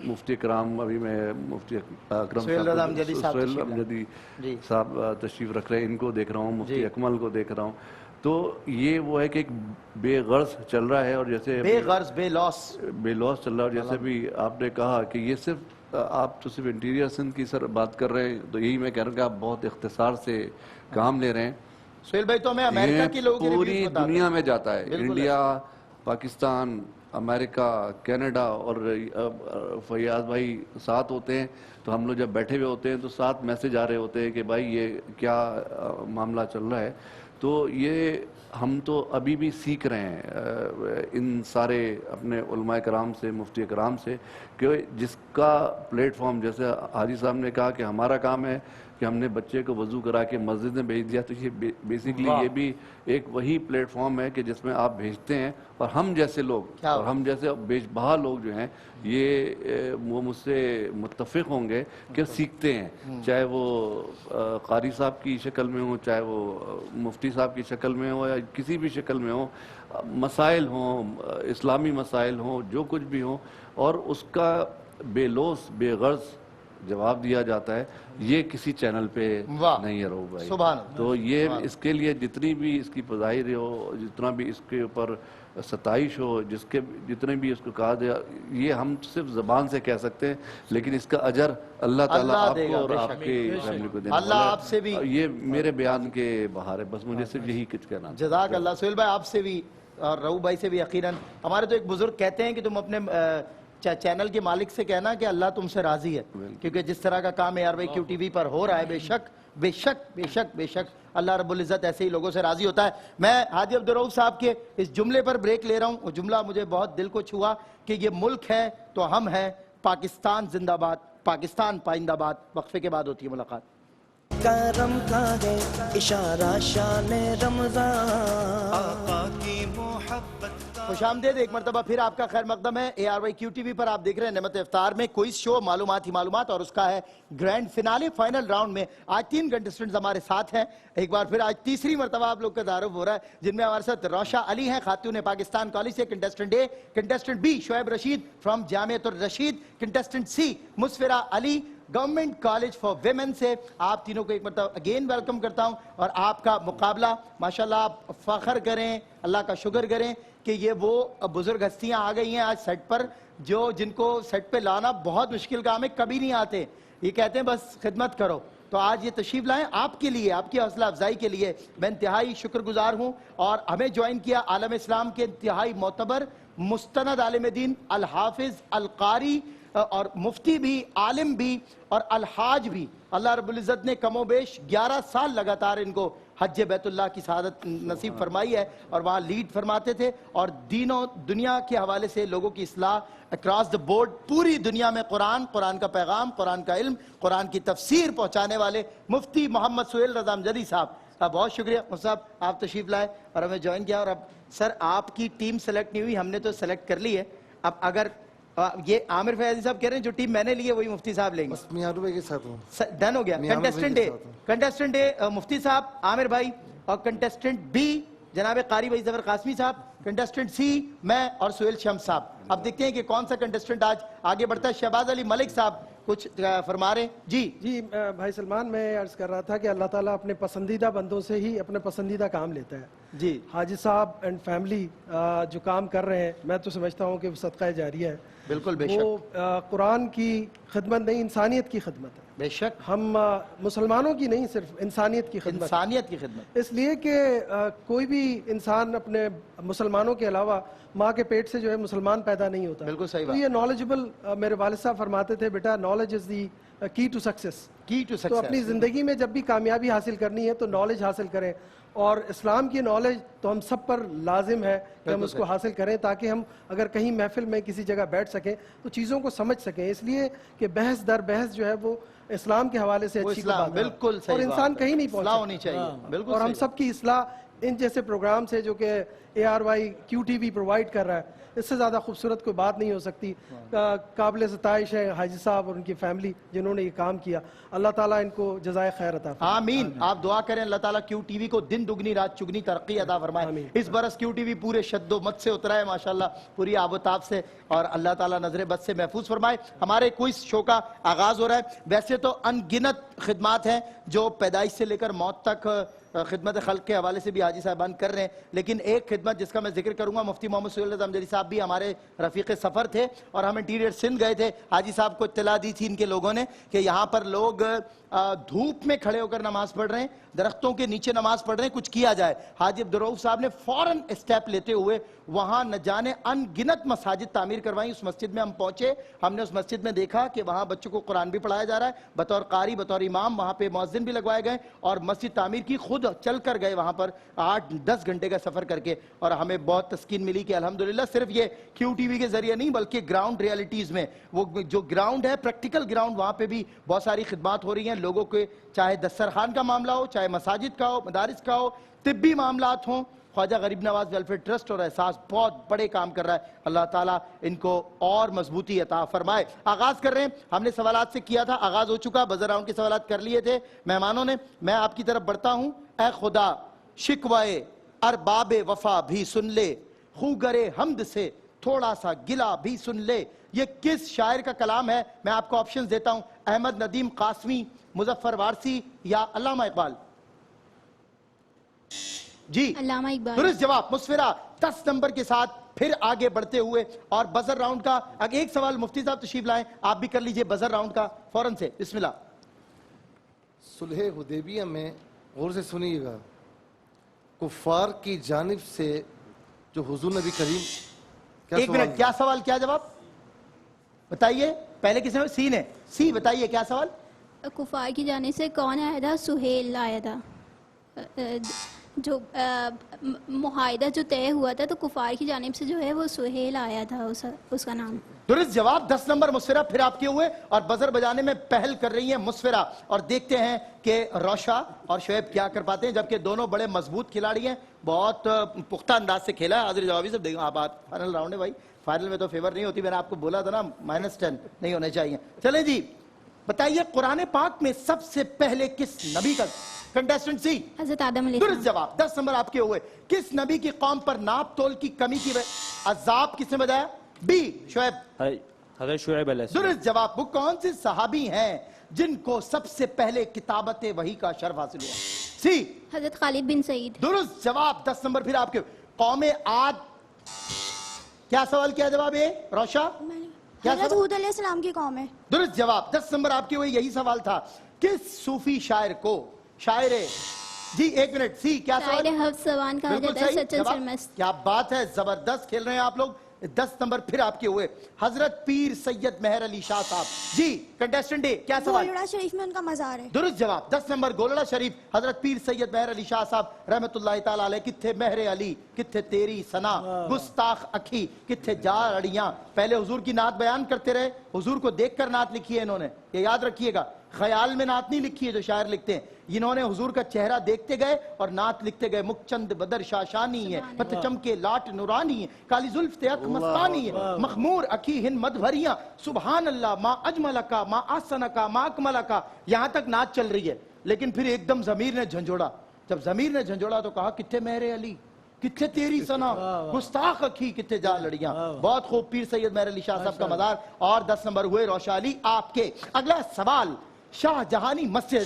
مفتی کرام، ابھی میں مفتی اکرم سہیل امجدی صاحب تشریف رکھ رہے ہیں، ان کو دیکھ رہا ہوں، مفتی اکمل کو دیکھ رہا ہوں، تو یہ وہ ہے کہ ایک بے غرض چل رہا ہے، اور جیسے بے غرض بے لاس چل رہا ہے، اور جیسے بھی آپ نے کہا کہ یہ صرف آپ تو صرف انٹیریئر سندھ کی سر بات کر رہے ہیں، تو یہی میں کہہ رہا ہوں کہ آپ بہت اختصار سے کام لے رہے ہیں۔ سہیل بھائی تو ہمیں امریکہ کی لوگوں کی پوری دنیا میں جاتا ہے، انڈیا، پاکستان، امریکہ، کینیڈا، اور فیاض بھائی ساتھ ہوتے ہیں تو ہم لوگ جب بیٹھے ہوئے ہوتے ہیں تو ساتھ میسج آ رہے ہوتے ہیں کہ بھائی یہ کیا معاملہ چل رہا ہے۔ تو یہ ہم تو ابھی بھی سیکھ رہے ہیں ان سارے اپنے علماء کرام سے، مفتی کرام سے، کہ جس کا پلیٹ فارم، جیسے حاجی صاحب نے کہا کہ ہمارا کام ہے کہ ہم نے بچے کو وضو کرا کے مسجد میں بھیج دیا، تو یہ بیسیکلی یہ بھی ایک وہی پلیٹ فارم ہے کہ جس میں آپ بھیجتے ہیں، اور ہم جیسے لوگ اور ہم جیسے بیش بہا لوگ جو ہیں یہ وہ مجھ سے متفق ہوں گے کہ سیکھتے ہیں، چاہے وہ قاری صاحب کی شکل میں ہوں، چاہے وہ مفتی صاحب کی شکل میں ہو، یا کسی بھی شکل میں ہو، مسائل ہوں، اسلامی مسائل ہوں، جو کچھ بھی ہوں، اور اس کا بے لوث بے غرض جواب دیا جاتا ہے۔ یہ کسی چینل پہ نہیں ہے رؤوف بھائی، تو یہ اس کے لیے جتنی بھی اس کی پذیرائی ہو، جتنا بھی اس کے اوپر ستائش ہو، جتنے بھی اس کو کہا دیا، یہ ہم صرف زبان سے کہہ سکتے ہیں، لیکن اس کا اجر اللہ تعالیٰ آپ کو اور آپ کے فیملی کو دینے والا ہے۔ آپ سے بھی یہ میرے بیان کے باہر ہے، بس مجھے صرف یہی کچھ کہنا ہے۔ جزاک اللہ۔ سہیل بھائی آپ سے بھی اور رؤوف بھائی سے بھی یقیناً، ہمارے تو ایک بزرگ کہتے ہیں کہ تم اپنے چینل کے مالک سے کہنا کہ اللہ تم سے راضی ہے، کیونکہ جس طرح کا کام ARYQ TV پر ہو رہا ہے، بے شک بے شک بے شک بے شک اللہ رب العزت ایسے ہی لوگوں سے راضی ہوتا ہے۔ میں حاجی عبدالرؤف صاحب کے اس جملے پر بریک لے رہا ہوں، وہ جملہ مجھے بہت دل کو چھوا کہ یہ ملک ہے تو ہم ہیں، پاکستان زندہ باد، پاکستان پائندہ باد۔ وقفے کے بعد ہوتی ہے ملاقات۔ کرم کا ہے اشارہ شان رمضان، آقا کی محبت کا۔ خوش آمدید ایک مرتبہ پھر آپ کا خیر مقدم ہے۔ ARYQ TV پر آپ دیکھ رہے ہیں نعمت افطار میں کوئز شو، معلومات ہی معلومات، اور اس کا ہے گرینڈ فنالے، فائنل راؤنڈ میں آج 3 کنٹسٹنٹس ہمارے ساتھ ہیں۔ ایک بار پھر آج تیسری مرتبہ آپ لوگ کا تعارف ہو رہا ہے، جن میں ہمارے ساتھ روشا علی ہیں، خاتون پاکستان کالج سے، contestant A, contestant B Shoaib Rashid from Jamia al-Rashid, contestant C Musfira Ali government college for women سے۔ آپ تینوں کو ایک مرتبہ اگین ویلکم کرتا ہوں، اور آپ کا مقابلہ ماشاءاللہ آپ فخر کریں، اللہ کا شکر کریں کہ یہ وہ بزرگ ہستیاں آ گئی ہیں آج سیٹ پر، جن کو سیٹ پہ لانا بہت مشکل کام ہے، کبھی نہیں آتے، یہ کہتے ہیں بس خدمت کرو، تو آج یہ تشریف لائیں آپ کے لیے، آپ کی حوصلہ افزائی کے لیے میں انتہائی شکر گزار ہوں۔ اور ہمیں جوائن کیا عالم اسلام کے انتہائی معتبر مستند عالم دین الحافظ القاری، اور مفتی بھی، عالم بھی، اور الحاج بھی۔ اللہ رب العزت نے کم و بیش 11 سال لگاتار ان کو حج بیت اللہ کی سعادت نصیب فرمائی ہے اور وہاں لیڈ فرماتے تھے اور دینوں دنیا کے حوالے سے لوگوں کی اصلاح اکراس دا بورڈ پوری دنیا میں قرآن کا پیغام، قرآن کا علم، قرآن کی تفسیر پہنچانے والے مفتی محمد سہیل رضا امجدی صاحب، بہت شکریہ مفتی صاحب، آپ تشریف لائے اور ہمیں جوائن کیا. اور اب سر آپ کی ٹیم سلیکٹ نہیں ہوئی، ہم نے تو سلیکٹ کر لی ہے. اب اگر یہ عامر فیاضی صاحب کہہ رہے ہیں جو ٹیم میں نے لی ہے وہی مفتی صاحب لیں گے. میاں روبے کے ساتھ ہوں. ڈن ہو گیا. کنٹیسٹنٹ اے مفتی صاحب عامر بھائی، اور کنٹیسٹنٹ بی جناب قاری بھائی ظفر قاسمی صاحب، کنٹیسٹنٹ سی میں اور سہیل شمس صاحب. اب دیکھتے ہیں کہ کون سا کنٹیسٹنٹ آج آگے بڑھتا ہے. شہباز علی ملک صاحب کچھ فرما رہے ہیں. جی بھائی سلمان، میں عرض کر رہا تھا کہ اللہ تعالیٰ اپنے پسندیدہ بندوں سے ہی اپنے پسندیدہ کام لیتا ہے. جی حاجی صاحب اینڈ فیملی جو کام کر رہے ہیں، میں تو سمجھتا ہوں کہ وہ صدقہ جاریہ ہے. بالکل بے وہ قرآن کی خدمت نہیں، انسانیت کی خدمت ہے. بے شک ہم مسلمانوں کی نہیں، صرف انسانیت کی خدمت. انسانیت کی خدمت اس لیے کہ کوئی بھی انسان اپنے مسلمانوں کے علاوہ ماں کے پیٹ سے جو ہے مسلمان پیدا نہیں ہوتا. بالکل صحیح تو بات. یہ نالجبل، میرے والد صاحب فرماتے تھے بیٹا نالج از دی کی ٹو سکسیس. تو اپنی زندگی میں جب بھی کامیابی حاصل کرنی ہے تو نالج حاصل کریں، اور اسلام کی نالج تو ہم سب پر لازم ہے کہ ہم اس کو حاصل کریں تاکہ ہم اگر کہیں محفل میں کسی جگہ بیٹھ سکیں تو چیزوں کو سمجھ سکیں. اس لیے کہ بحث در بحث جو ہے وہ اسلام کے حوالے سے اچھی بات ہے، بالکل صحیح، اور انسان کہیں نہیں اصلاح ہونی پہنچ چاہیے. بالکل. اور ہم سب کی اصلاح ان جیسے پروگرام سے جو کہ ARY QTV پرووائڈ کر رہا ہے، اس سے زیادہ خوبصورت کوئی بات نہیں ہو سکتی. قابل ستائش ہے حاجی صاحب اور ان کی فیملی جنہوں نے یہ کام کیا. اللہ تعالیٰ ان کو جزائے خیر عطا فرمائے. آمین. آپ دعا کریں اللہ تعالیٰ QTV کو دن دگنی رات چگنی ترقی عطا فرمائے. اس برس QTV پورے شد و مت سے اترا ہے ماشاءاللہ، پوری آب و تاب سے، اور اللہ تعالیٰ نظر بد سے محفوظ فرمائے. ہمارے کوئز شو کا آغاز ہو رہا ہے. ویسے تو ان گنت خدمات ہیں جو پیدائش سے لے کر موت تک خدمت خلق کے حوالے سے بھی حاجی صاحبان کر رہے ہیں، لیکن ایک خدمت جس کا میں ذکر کروں گا، مفتی محمد سہیل رضا امجدی صاحب بھی ہمارے رفیق سفر تھے اور ہم انٹیریئر سندھ گئے تھے. حاجی صاحب کو اطلاع دی تھی ان کے لوگوں نے کہ یہاں پر لوگ دھوپ میں کھڑے ہو کر نماز پڑھ رہے ہیں، درختوں کے نیچے نماز پڑھ رہے ہیں، کچھ کیا جائے. حاجی عبدالرؤف صاحب نے فوراً اسٹیپ لیتے ہوئے وہاں نہ جانے ان گنت مساجد تعمیر کروائیں. اس مسجد میں ہم پہنچے، ہم نے اس مسجد میں دیکھا کہ وہاں بچوں کو قرآن بھی پڑھایا جا رہا ہے بطور قاری، بطور امام. وہاں پہ مؤذن بھی لگوائے گئے اور مسجد تعمیر کی خود چل کر گئے وہاں پر 8-10 گھنٹے کا سفر کر کے، اور ہمیں بہت تسکین ملی کہ الحمدللہ صرف یہ QTV کے ذریعے نہیں بلکہ گراؤنڈ ریالٹیز میں، وہ جو گراؤنڈ ہے پریکٹیکل گراؤنڈ، وہاں پہ بھی بہت ساری خدمات ہو رہی ہیں لوگوں کے، چاہے دسترخوان کا معاملہ ہو، چاہے مساجد کا ہو، مدارس کا ہو، طبی معاملات ہوں. خواجہ غریب نواز ویلفیئر ٹرسٹ اور احساس بہت بڑے کام کر رہا ہے. اللہ تعالیٰ ان کو اور مضبوطی عطا فرمائے. آغاز کر رہے ہیں. ہم نے سوالات سے کیا تھا، آغاز ہو چکا، بزر راؤنڈ کے سوالات کر لیے تھے مہمانوں نے. میں آپ کی طرف بڑھتا ہوں. اے خدا شکوائے ارباب وفا بھی سن لے، خوگرے حمد سے تھوڑا سا گلا بھی سن لے. یہ کس شاعر کا کلام ہے؟ میں آپ کو آپشنز دیتا ہوں: احمد ندیم قاسمی، مظفر وارسی یا علامہ اقبال. جی علامہ اقبال. درست جواب. مسفرہ 10 نمبر کے ساتھ پھر آگے بڑھتے ہوئے اور بزر راؤنڈ کا ایک سوال مفتی صاحب تشریف لائیں، آپ بھی کر لیجئے بزر راؤنڈ کا فوراً سے. بسم اللہ. صلح حدیبیہ میں غور سے سنیے گا، کفار کی جانب سے جو حضور نبی کریم، ایک منٹ، کیا سوال کیا جواب بتائیے؟ پہلے کس نے سی نے؟ سی بتائیے کیا سوال؟ کفار کی جانب سے کون آیا تھا؟ سہیل آیا تھا. جو معاہدہ جو طے ہوا تھا تو کفار کی جانب سے جو ہے وہ سہیل آیا تھا، اس کا نام. درست جواب. 10 نمبر مسفرہ پھر آپ کے ہوئے اور بزر بجانے میں پہل کر رہی ہیں مسفرہ. اور دیکھتے ہیں کہ روشا اور شعیب کیا کر پاتے ہیں، جبکہ دونوں بڑے مضبوط کھلاڑی ہیں، بہت پختہ انداز سے کھیلا ہے. حاضر جوابی سے دیکھو آپ، فائنل راؤنڈ ہے بھائی، فائنل میں تو فیور نہیں ہوتی. میں نے آپ کو بولا تھا نا -10 نہیں ہونے چاہیے. چلیں جی بتائیے، قرآن پاک میں سب سے پہلے کس نبی کا؟ کنٹیسٹنٹ سی حضرت آدم علیہ درست جواب. 10 نمبر آپ کے ہوئے. کس نبی کی قوم پر ناپ تول کی کمی کی عذاب کس نے بتایا؟ بی شعیب. حضرت شعیب علیہ السلام. درست جواب. وہ کون سے صحابی ہیں جن کو سب سے پہلے کتابت وحی کا شرف حاصل ہوا؟ سی حضرت خالد بن سعید. درست جواب. 10 نمبر پھر آپ کے. قوم عاد، کیا سوال کیا جواب ہے روشا؟ حضرت ہود علیہ السلام کی قوم ہے. درست جواب. 10 نمبر آپ کے ہوئے. یہی سوال تھا. کس صوفی شاعر کو شاعر جی ایک منٹ سی کیا سوال؟ شاعر حفظ زبان کہا جاتا ہے. سچن سرمست. کیا بات ہے، زبردست کھیل رہے ہیں آپ لوگ. 10 نمبر پھر آپ کے ہوئے حضرت پیر سید مہر علی شاہ صاحب. جی کنٹیسٹنٹ ڈے کیا سوال؟ گولڑا شریف میں ان کا مزار ہے. درست جواب. 10 نمبر گولڑا شریف حضرت پیر سید مہر علی شاہ صاحب رحمت اللہ تعالی علیہ. کتھے مہر علی کتھے تیری ثنا گستاخ اکھی کتھے جا اڑیاں. پہلے حضور کی نعت بیان کرتے رہے, حضور کو دیکھ کر نعت لکھی ہے انہوں نے, یہ یاد رکھیے گا. خیال میں نعت نہیں لکھی ہے جو شاعر لکھتے ہیں, انہوں نے حضور کا چہرہ دیکھتے گئے اور نعت لکھتے گئے. مکچند بدر شاشانی ہے پت چمکے لاٹ نورانی ہے کالی زلف تیک مستانی ہے مخمور اکھی ہن مد بھریاں سبحان اللہ ما اجملکا ما آسنکا ما اکملکا. یہاں تک نعت چل رہی ہے, لیکن پھر ایک دم ضمیر نے جھنجھوڑا. جب ضمیر نے جھنجھوڑا تو کہا کتھے مہر علی کتھے تیری ثنا گستاخ اکھی کتھے جا لڑیاں. بہت خوب. پیر سید مہر علی شاہ صاحب کا مزار. اور 10 نمبر ہوئے روشالی آپ کے. اگلا سوال شاہ جہانی مسجد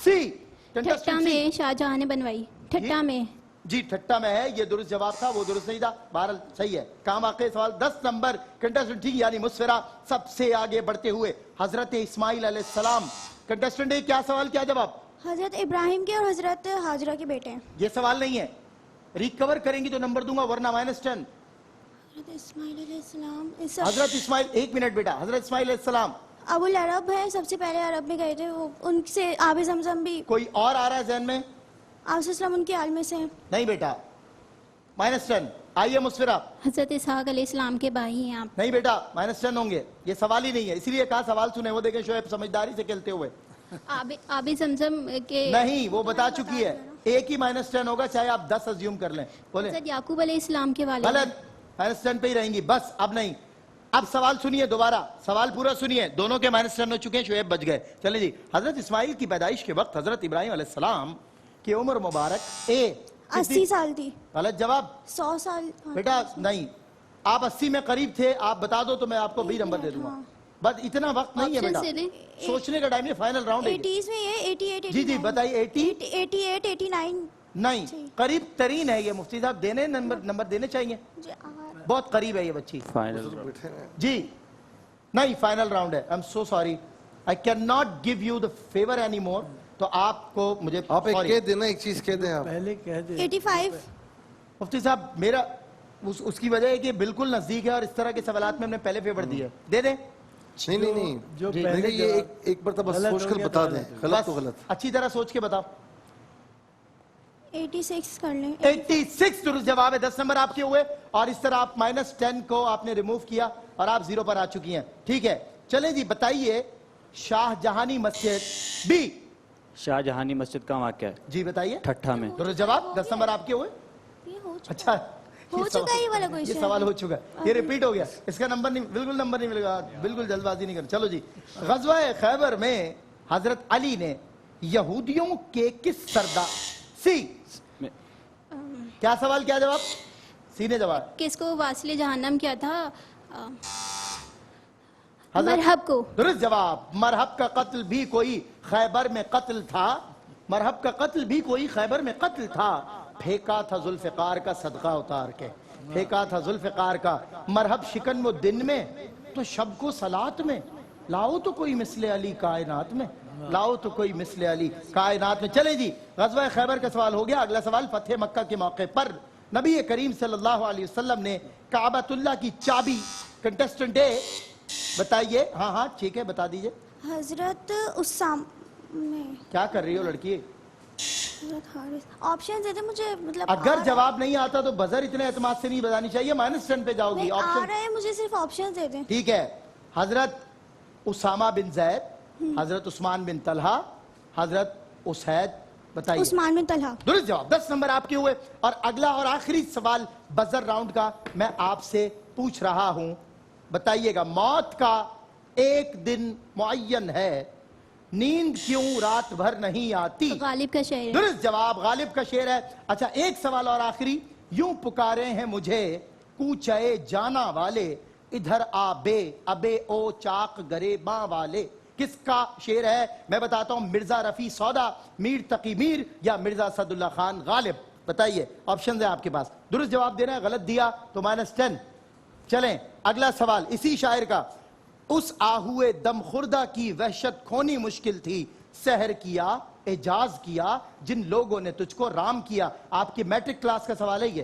سی ٹھٹا میں شاہ جہاں نے بنوائی. ٹھٹا میں جی ٹھٹا میں ہے, یہ درست جواب تھا, وہ درست نہیں تھا, بہرحال صحیح ہے. کام آخری سوال 10 نمبر کنٹیسٹنٹ ٹھی یعنی مسفرہ. سب سے آگے بڑھتے ہوئے حضرت اسماعیل علیہ السلام. کنٹیسٹنٹ کیا سوال کیا جواب؟ حضرت ابراہیم کے اور حضرت حاجرہ کے بیٹے ہیں. یہ سوال نہیں ہے, ریکور کریں گی تو نمبر دوں گا ورنہ -10. حضرت اسماعیل علیہ السلام. حضرت اسماعیل, ایک منٹ بیٹا, حضرت اسماعیل علیہ السلام ابو العرب ہے, سب سے پہلے عرب میں گئے تھے وہ, ان سے آب زمزم بھی. کوئی اور آ رہا ہے ذہن میں؟ آپ وسلم ان کے آل میں سے ہیں. نہیں بیٹا, -10. آئیے مسفرہ. حضرت اسحاق علیہ السلام کے بھائی ہیں آپ. نہیں بیٹا -10 ہوں گے, یہ سوال ہی نہیں ہے, اسی لیے کہا سوال سنے. وہ دیکھیں شعیب سمجھداری سے کھیلتے ہوئے. آب زمزم کے نہیں, وہ بتا چکی ہے, ایک ہی -10 ہوگا چاہے آپ 10 ازیوم کر لیں. بولیں. حضرت یعقوب علیہ السلام کے والد. غلط, -10 پہ ہی رہیں گی بس, اب نہیں. اب سوال سنیے دوبارہ, سوال پورا سنیے. دونوں کے -10 ہو چکے ہیں, شعیب بچ گئے. چلیں جی. حضرت اسماعیل کی پیدائش کے وقت حضرت ابراہیم علیہ السلام کی عمر مبارک 80 سال تھی. غلط جواب. 100 سال. بیٹا نہیں, آپ 80 میں قریب تھے, آپ بتا دو تو میں آپ کو 20 نمبر دے دوں گا. بس اتنا وقت نہیں ہے بیٹا, سوچنے کا ٹائم ہے. فائنل راؤنڈ 80s میں یہ 88. جی جی بتائیے. 88 89 نہیں, قریب ترین ہے یہ. مفتی صاحب دینے نمبر دینے چاہیے, بہت قریب ہے یہ بچی. جی نہیں, فائنل راؤنڈ ہے. I am so sorry, I can not give you the favour any more. تو آپ کو مجھے آپ ایک کہہ دینا, ایک چیز کہہ دیں آپ. پہلے کہہ دیں. 85. مفتی صاحب میرا اس کی وجہ ہے کہ بالکل نزدیک ہے اور اس طرح کے سوالات میں ہم نے پہلے فیور دیا ہے. دے دیں. نہیں, جو یہ ایک مرتبہ سوچ کر بتا دیں. غلط تو غلط, اچھی طرح سوچ کے بتاؤ. 86 کر لیں. 86 درست جواب ہے. 10 نمبر آپ کے ہوئے, اور اس طرح آپ -10 کو آپ نے ریموو کیا اور آپ 0 پر آ چکی ہیں. ٹھیک ہے, چلیں جی بتائیے شاہ جہانی مسجد بی. شاہ جہانی مسجد کا واقعہ ہے جی بتائیے. ٹھٹھا میں. درست جواب. 10 نمبر آپ کے ہوئے. اچھا ہو چکا یہ والا یہ سوال ہو چکا ہے, یہ ریپیٹ ہو گیا. اس کا نمبر نہیں, بالکل نمبر نہیں ملے گا, بالکل جلد بازی نہیں کرنا. چلو جی. غزوہ خیبر میں حضرت علی نے یہودیوں کے کس سردار سی. کیا سوال کیا جواب؟ سی نے جواب. کس کو واصل جہنم کیا تھا؟ مرحب کو. درست جواب. مرحب کا قتل بھی کوئی خیبر میں قتل تھا. مرحب کا قتل بھی کوئی خیبر میں قتل تھا. پھینکا تھا ذوالفقار کا صدقہ اتار کے, پھینکا تھا ذوالفقار کا. مرحب شکن وہ دن میں تو شب کو صلات میں. لاؤ تو کوئی مثل علی کائنات میں, لاؤ تو کوئی مثل علی کائنات میں. چلیں جی, غزوہ خیبر کا سوال ہو گیا. اگلا سوال فتح مکہ کے موقع پر نبی کریم صلی اللہ علیہ وسلم نے کعبۃ اللہ کی چابی. کنٹیسٹنٹ ہے, بتائیے. ہاں ٹھیک ہے, بتا دیجئے. حضرت اسام. کیا کر رہی ہو لڑکی؟ آپشن دے دیں مجھے, مطلب اگر جواب نہیں آتا تو بزر اتنے اعتماد سے نہیں بتانی چاہیے. -10 پہ جاؤ گی. آ رہا ہے, مجھے صرف آپشن دے دیں. ٹھیک ہے. حضرت اسامہ بن زید, حضرت عثمان بن طلحہ, حضرت اسید. بتائیے. عثمان بن طلحہ. درست جواب. 10 نمبر آپ کے ہوئے. اور اگلا اور آخری سوال بزر راؤنڈ کا میں آپ سے پوچھ رہا ہوں, بتائیے گا. موت کا ایک دن معین ہے, نیند کیوں رات بھر نہیں آتی؟ غالب کا شعر ہے. درست جواب. غالب کا شعر ہے. اچھا ایک سوال اور آخری. یوں پکارے ہیں مجھے کوچے جانا والے, ادھر آ بے ابے او چاک گرے باں والے. کس کا شعر ہے؟ میں بتاتا ہوں. مرزا رفیع سودا, میر تقی میر, یا مرزا اسد اللہ خان غالب. بتائیے, آپشنز ہیں آپ کے پاس. درست جواب دینا ہے, غلط دیا تو -10. چلیں اگلا سوال اسی شاعر کا. اس آہوئے دم خوردہ کی وحشت کھونی مشکل تھی, سحر کیا اعجاز کیا جن لوگوں نے تجھ کو رام کیا. آپ کی میٹرک کلاس کا سوال ہے یہ.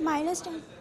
-10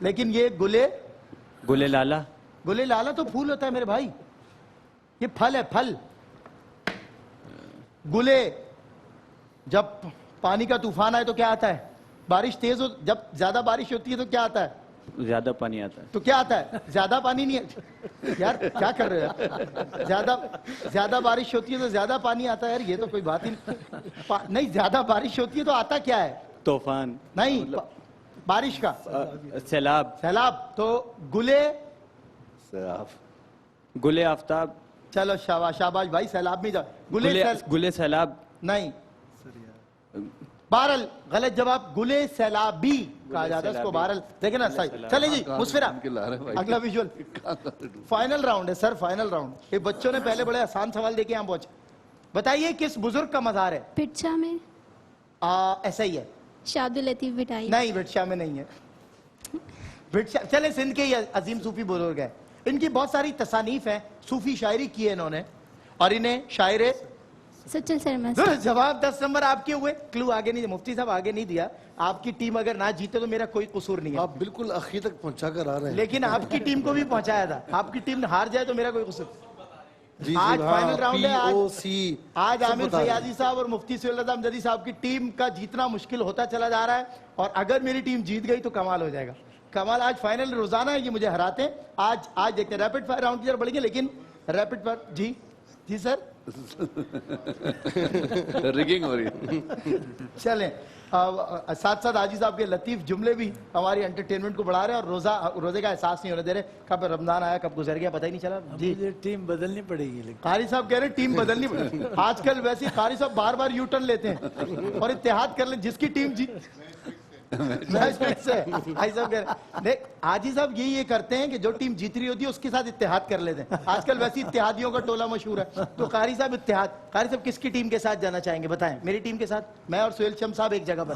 لیکن یہ گلے گلے لالا. گلے لالا تو پھول ہوتا ہے میرے بھائی, یہ پھل ہے پھل. گلے جب پانی کا طوفان آئے تو کیا آتا ہے؟ بارش تیز ہو, جب زیادہ بارش ہوتی ہے تو کیا آتا ہے؟ زیادہ پانی آتا ہے. تو کیا آتا ہے؟ زیادہ پانی نہیں ہے یار, کیا کر رہے ہیں؟ زیادہ بارش ہوتی ہے تو زیادہ پانی آتا ہے یار, یہ تو کوئی بات ہی نہیں. زیادہ بارش ہوتی ہے تو آتا کیا ہے؟ طوفان نہیں, بارش کا سیلاب. سیلاب. تو گلے گلے آفتاب. چلو شاباش شاباش بھائی, سیلاب میں جاؤ. گلے سیلاب نہیں, بہرحال غلط جواب. گلے سیلابی کہا جاتا ہے اس کو. بہرحال دیکھیں نا صحیح. چلیں جی مسفرہ, اگلا ویژول. فائنل راؤنڈ ہے سر, فائنل راؤنڈ. یہ بچوں نے پہلے بڑے آسان سوال دے کے یہاں پہنچے. بتائیے کس بزرگ کا مزار ہے؟ پٹشاہ میں. ایسا ہی ہے. شاہ عبد اللطیف بٹائی. نہیں, بٹشاہ میں نہیں ہے. بٹشاہ چلے سندھ کے یہ عظیم صوفی بزرگ ہیں. ان کی بہت ساری تصانیف ہیں, صوفی شاعری کی ہے انہوں نے, اور انہیں شاعر سچل سرمست. جواب 10 نمبر آپ کے ہوئے. کلو آگے نہیں, مفتی صاحب آگے نہیں دیا. آپ کی ٹیم اگر نہ جیتے تو میرا کوئی قصور نہیں ہے. آپ بالکل آخر تک پہنچا کر آ رہے ہیں, لیکن آپ کی ٹیم کو بھی پہنچایا تھا. آپ کی ٹیم ہار جائے تو میرا کوئی قصور. آج ہاں, فائنل راؤنڈ ہے. آج سب عامر بتا رہے ہیں. فیاضی صاحب اور مفتی سہیل رضا امجدی صاحب کی ٹیم کا جیتنا مشکل ہوتا چلا جا رہا ہے, اور اگر میری ٹیم جیت گئی تو کمال ہو جائے گا. کمال. آج فائنل روزانہ ہے, یہ مجھے ہراتے ہیں. آج دیکھتے ہیں ریپڈ فائر راؤنڈ کی طرف بڑھیں گے, لیکن ریپڈ فائر. جی سر ریگنگ ہو رہی ہے. چلیں ساتھ ساتھ حاجی صاحب کے لطیف جملے بھی ہماری انٹرٹینمنٹ کو بڑھا رہے ہیں, اور روزے کا احساس نہیں ہونے دے رہے. کب رمضان آیا کب گزر گیا پتہ ہی نہیں چلا. جی ٹیم بدلنی پڑے گی. قاری صاحب کہہ رہے ہیں ٹیم بدلنی پڑے گی. آج کل ویسے قاری صاحب بار بار یو ٹرن لیتے ہیں اور اتحاد کر لیں جس کی ٹیم حاجی صاحب یہ کرتے ہیں کہ جو ٹیم جیت رہی ہوتی ہے اس کے ساتھ اتحاد کر لیتے ہیں. آج کل ویسی اتحادیوں کا ٹولہ مشہور ہے. تو قاری صاحب اتحاد. قاری صاحب کس کی ٹیم کے ساتھ جانا چاہیں گے بتائیں؟ میری ٹیم کے ساتھ. میں اور سہیل شم صاحب ایک جگہ پر,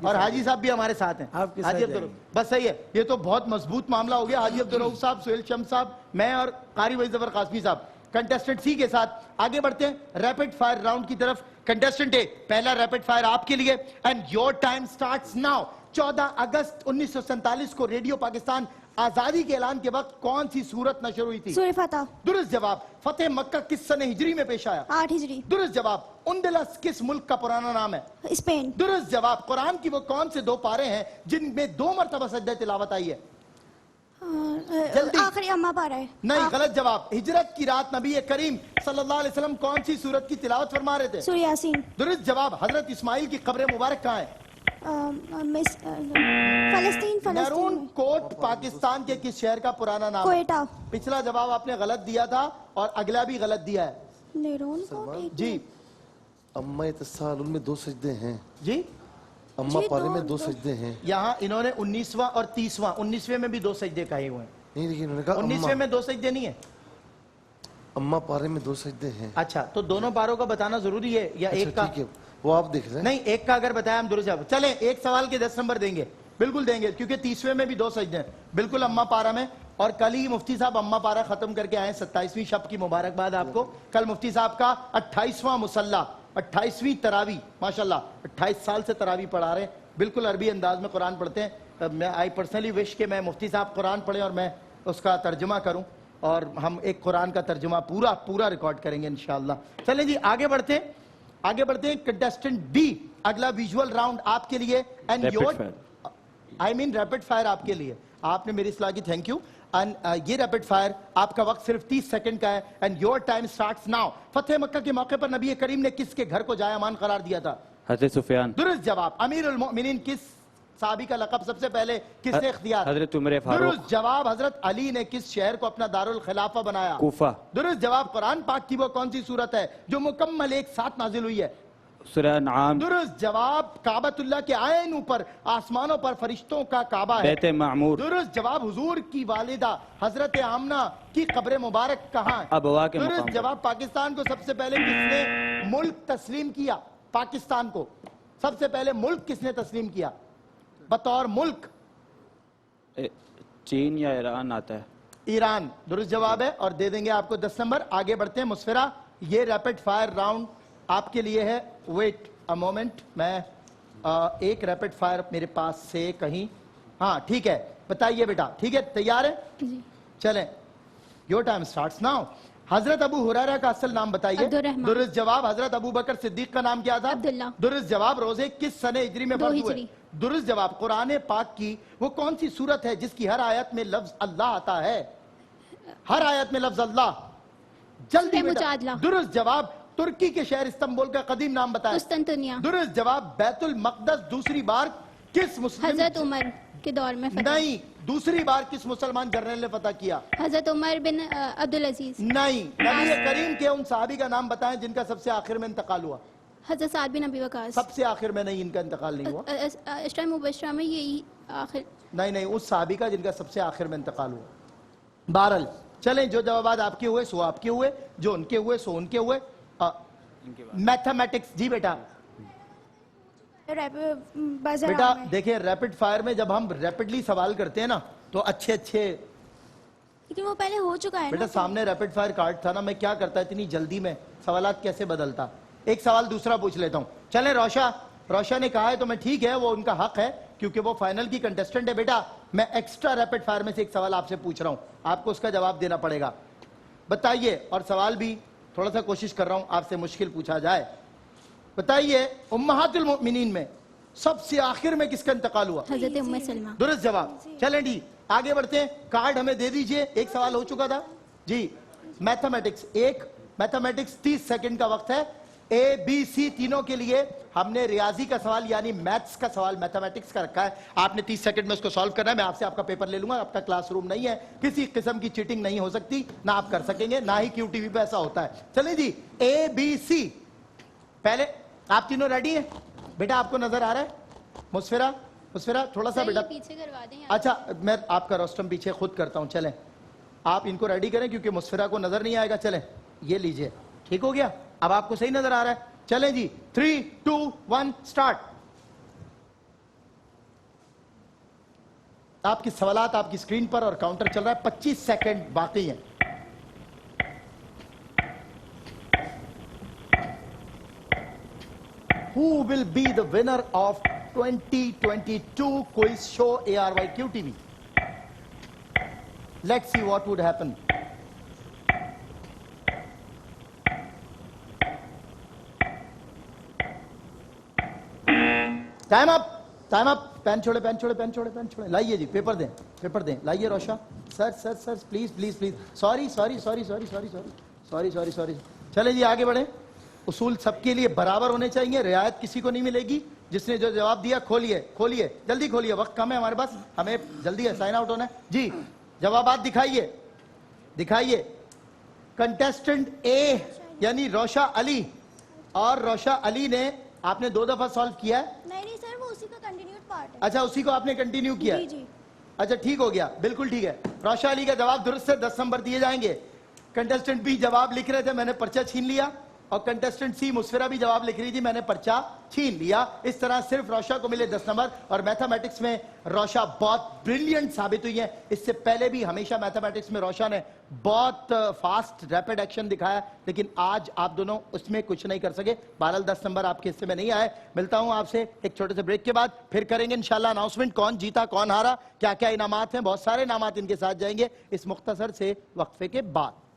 اور حاجی صاحب بھی ہمارے ساتھ ہیں. حاجی عبدالرؤف, بس صحیح ہے. یہ تو بہت مضبوط معاملہ ہو گیا. حاجی عبدالرؤف صاحب, سہیل شم صاحب, میں اور قاری وحید ظفر قاسمی صاحب کنٹیسٹنٹ سی کے ساتھ آگے بڑھتے ہیں ریپڈ فائر راؤنڈ کی طرف. کنٹیسٹنٹ اے, پہلا ریپڈ فائر آپ کے لیے, and your time starts now. 14 اگست 1947 کو ریڈیو پاکستان آزادی کے اعلان کے وقت کون سی سورت نشر ہوئی تھی؟ سورہ فتح. درست جواب. فتح مکہ کس سنہ ہجری میں پیش آیا؟ 8 ہجری. درست جواب. اندلس کس ملک کا پرانا نام ہے؟ اسپین. درست جواب. قرآن کی وہ کون سے 2 پارے ہیں جن میں 2 مرتبہ سجدہ تلاوت آئی ہے؟ آخری اما پارہ ہے. نہیں, غلط جواب. ہجرت کی رات نبی کریم صلی اللہ علیہ وسلم کون سی سورت کی تلاوت فرما رہے تھے؟ سورہ یاسین. درست جواب. حضرت اسماعیل کی قبر مبارک کہاں ہے؟ فلسطین. میرون کوٹ پاکستان کے کس شہر کا پرانا نام ہے؟ کوئٹہ. پچھلا جواب آپ نے غلط دیا تھا اور اگلا بھی غلط دیا ہے. نیرون کوٹ. جی اما اتصال ان میں 2 سجدے ہیں. جی اما پارے میں 2 سجدے ہیں. یہاں انہوں نے 19واں اور 30واں, 19ویں میں بھی 2 سجدے کہے ہوئے ہیں. نہیں, لیکن انہوں نے کہا 19ویں میں 2 سجدے نہیں ہیں. اما پارے میں 2 سجدے ہیں. اچھا, تو دونوں پاروں کا بتانا ضروری ہے یا ایک کا؟ ٹھیک ہے, وہ آپ دیکھ لیں. نہیں, ایک کا اگر بتایا ہم درست جواب. چلیں ایک سوال کے 10 نمبر دیں گے, بالکل دیں گے, کیونکہ 30ویں میں بھی 2 سجدے ہیں بالکل اما پارا میں. اور کل ہی مفتی صاحب اما پارا ختم کر کے آئے. 27ویں شب کی مبارکباد آپ کو. کل مفتی صاحب کا 28واں مصلی, 28ویں تراوی. ماشاءاللہ 28 سال سے تراوی پڑھا رہے ہیں, بالکل عربی انداز میں قرآن پڑھتے ہیں. میں آئی پرسنلی وش کہ میں مفتی صاحب قرآن پڑھیں اور میں اس کا ترجمہ کروں, اور ہم ایک قرآن کا ترجمہ پورا ریکارڈ کریں گے انشاءاللہ. چلیں جی آگے بڑھتے ہیں. کنٹیسٹنٹ بی, اگلا ویژول راؤنڈ آپ کے لیے, اینڈ یور ریپڈ فائر آپ کے لیے. آپ نے میری اصلاح کی, تھینک یو. یہ ریپڈ فائر آپ کا وقت صرف 30 سیکنڈ کا ہے, and your time starts now. فتح مکہ کے موقع پر نبی کریم نے کس کے گھر کو جائے امان قرار دیا تھا؟ حضرت سفیان. درست جواب. امیر المؤمنین کس صحابی کا لقب سب سے پہلے کس نے اختیار؟ حضرت عمر فاروق. درست جواب. حضرت علی نے کس شہر کو اپنا دارالخلافہ بنایا؟ کوفہ. درست جواب. قرآن پاک کی وہ کون سی سورت ہے جو مکمل ایک ساتھ نازل ہوئی ہے؟ سورہ انعام. درست جواب. کعبۃ اللہ کے عین اوپر آسمانوں پر فرشتوں کا کعبہ ہے؟ بیت معمور. درست جواب. حضور کی والدہ حضرت آمنہ کی قبر مبارک کہاں ہے؟ ابوا کے مقام. درست جواب. پاکستان کو سب سے پہلے کس نے ملک تسلیم کیا؟ پاکستان کو سب سے پہلے ملک کس نے تسلیم کیا بطور ملک؟ چین یا ایران آتا ہے. ایران. درست جواب ہے, اور دے دیں گے آپ کو 10 نمبر. آگے بڑھتے ہیں مسفرہ. یہ ریپڈ فائر راؤنڈ آپ کے لیے ہے. ویٹ اے مومنٹ, میں ایک ریپڈ فائر میرے پاس سے کہیں ہاں ٹھیک ہے بتائیے بیٹا ٹھیک ہے تیار ہے جی چلیں یور ٹائم سٹارٹس ناؤ حضرت ابو ہریرہ کا اصل نام بتائیے عبدالرحمن درست جواب حضرت ابو بکر صدیق کا نام کیا تھا عبداللہ درست جواب روزے کس سنہ ہجری میں فرض ہوئے ہجری درست جواب قرآن پاک کی وہ کون سی سورت ہے جس کی ہر آیت میں لفظ اللہ آتا ہے ہر آیت میں لفظ اللہ جلدی بیٹا مجادلہ درست جواب ترکی کے شہر استنبول کا قدیم نام بتائیں قسطنطنیہ درست جواب بیت المقدس دوسری بار کس مسلم حضرت عمر کے دور میں فتح نہیں دوسری بار کس مسلمان جنرل نے فتح کیا حضرت عمر بن عبدالعزیز نہیں نبی کریم کے ان صحابی کا نام بتائیں جن کا سب سے آخر میں انتقال ہوا حضرت سعد بن ابی وقاص سب سے آخر میں نہیں ان کا انتقال نہیں ہوا اشرا مبشرہ میں یہی آخر نہیں اس صحابی کا جن کا سب سے آخر میں انتقال ہوا بہرحال چلیں جو جوابات آپ کے ہوئے سو آپ کے ہوئے جو ان کے ہوئے سو ان کے ہوئے میتھمیٹکس جی بیٹا بیٹا دیکھیں ریپڈ فائر میں جب ہم ریپڈلی سوال کرتے ہیں نا تو اچھے لیکن وہ پہلے ہو چکا ہے بیٹا سامنے ریپڈ فائر کارڈ تھا نا میں کیا کرتا اتنی جلدی میں سوالات کیسے بدلتا ایک سوال دوسرا پوچھ لیتا ہوں چلیں روشا نے کہا ہے تو میں ٹھیک ہے وہ ان کا حق ہے کیونکہ وہ فائنل کی کنٹیسٹنٹ ہے بیٹا میں ایکسٹرا ریپڈ فائر میں سے ایک سوال آپ سے پوچھ رہا ہوں آپ کو اس کا جواب دینا پڑے گا بتائیے اور سوال بھی تھوڑا سا کوشش کر رہا ہوں آپ سے مشکل پوچھا جائے بتائیے امہات المؤمنین میں سب سے آخر میں کس کا انتقال ہوا حضرت ام سلمہ درست جواب چلیں جی آگے بڑھتے ہیں کارڈ ہمیں دے دیجئے ایک سوال ہو چکا تھا جی میتھمیٹکس 30 سیکنڈ کا وقت ہے اے بی سی تینوں کے لیے ہم نے ریاضی کا سوال یعنی میتھس کا سوال میتھمیٹکس کا رکھا ہے آپ نے 30 سیکنڈ میں اس کو سالو کرنا ہے میں آپ سے آپ کا پیپر لے لوں گا آپ کا کلاس روم نہیں ہے کسی قسم کی چیٹنگ نہیں ہو سکتی نہ آپ کر سکیں گے نہ ہی کیو ٹی وی پہ ایسا ہوتا ہے چلیں جی اے بی سی پہلے آپ تینوں ریڈی ہیں بیٹا آپ کو نظر آ رہا ہے مسفرہ تھوڑا سا بیٹا پیچھے کروا دیں اچھا میں آپ کا روسٹم پیچھے خود کرتا ہوں چلیں آپ ان کو ریڈی کریں کیونکہ مسفرہ کو نظر نہیں آئے گا چلیں یہ لیجئے ٹھیک ہو گیا اب آپ کو صحیح نظر آ رہا ہے چلیں جی 3 2 1 سٹارٹ آپ کی سوالات آپ کی سکرین پر اور کاؤنٹر چل رہا ہے 25 سیکنڈ باقی ہیں Who will be the winner of 2022 quiz show ARYQ TV? Let's see what would happen. Time up. Pen چھوڑے لائیے جی پیپر دیں لائیے روشا سر پلیز سوری چلے جی آگے بڑھیں اصول سب کے لیے برابر ہونے چاہیے رعایت کسی کو نہیں ملے گی جس نے جو جواب دیا کھولیے جلدی کھولیے وقت کم ہے ہمارے پاس ہمیں جلدی ہے سائن آؤٹ ہونا ہے جی جوابات دکھائیے کنٹیسٹنٹ اے یعنی روشا علی اور روشا علی نے آپ نے 2 دفعہ سالو کیا ہے نہیں سر وہ اسی کا کنٹینیوڈ پارٹ ہے اچھا اسی کو آپ نے کنٹینیو کیا جی اچھا ٹھیک ہو گیا بالکل ٹھیک ہے روشا علی کا جواب درست سے 10 نمبر دیے جائیں گے کنٹیسٹنٹ بھی جواب لکھ رہے تھے میں نے پرچہ چھین لیا اور کنٹیسٹنٹ سی مسفرہ بھی جواب لکھ رہی تھی میں نے پرچہ چھین لیا اس طرح صرف روشا کو ملے 10 نمبر اور میتھمیٹکس میں روشا بہت بریلینٹ ثابت ہوئی ہے اس سے پہلے بھی ہمیشہ میتھمیٹکس میں روشا نے بہت فاسٹ ریپڈ ایکشن دکھایا لیکن آج آپ دونوں اس میں کچھ نہیں کر سکے بہرحال 10 نمبر آپ کے حصے میں نہیں آئے ملتا ہوں آپ سے ایک چھوٹے سے بریک کے بعد پھر کریں گے انشاءاللہ اناؤنسمنٹ کون جیتا کون ہارا کیا کیا انعامات ہیں بہت سارے انعامات ان کے ساتھ جائیں گے اس مختصر سے وقفے کے بعد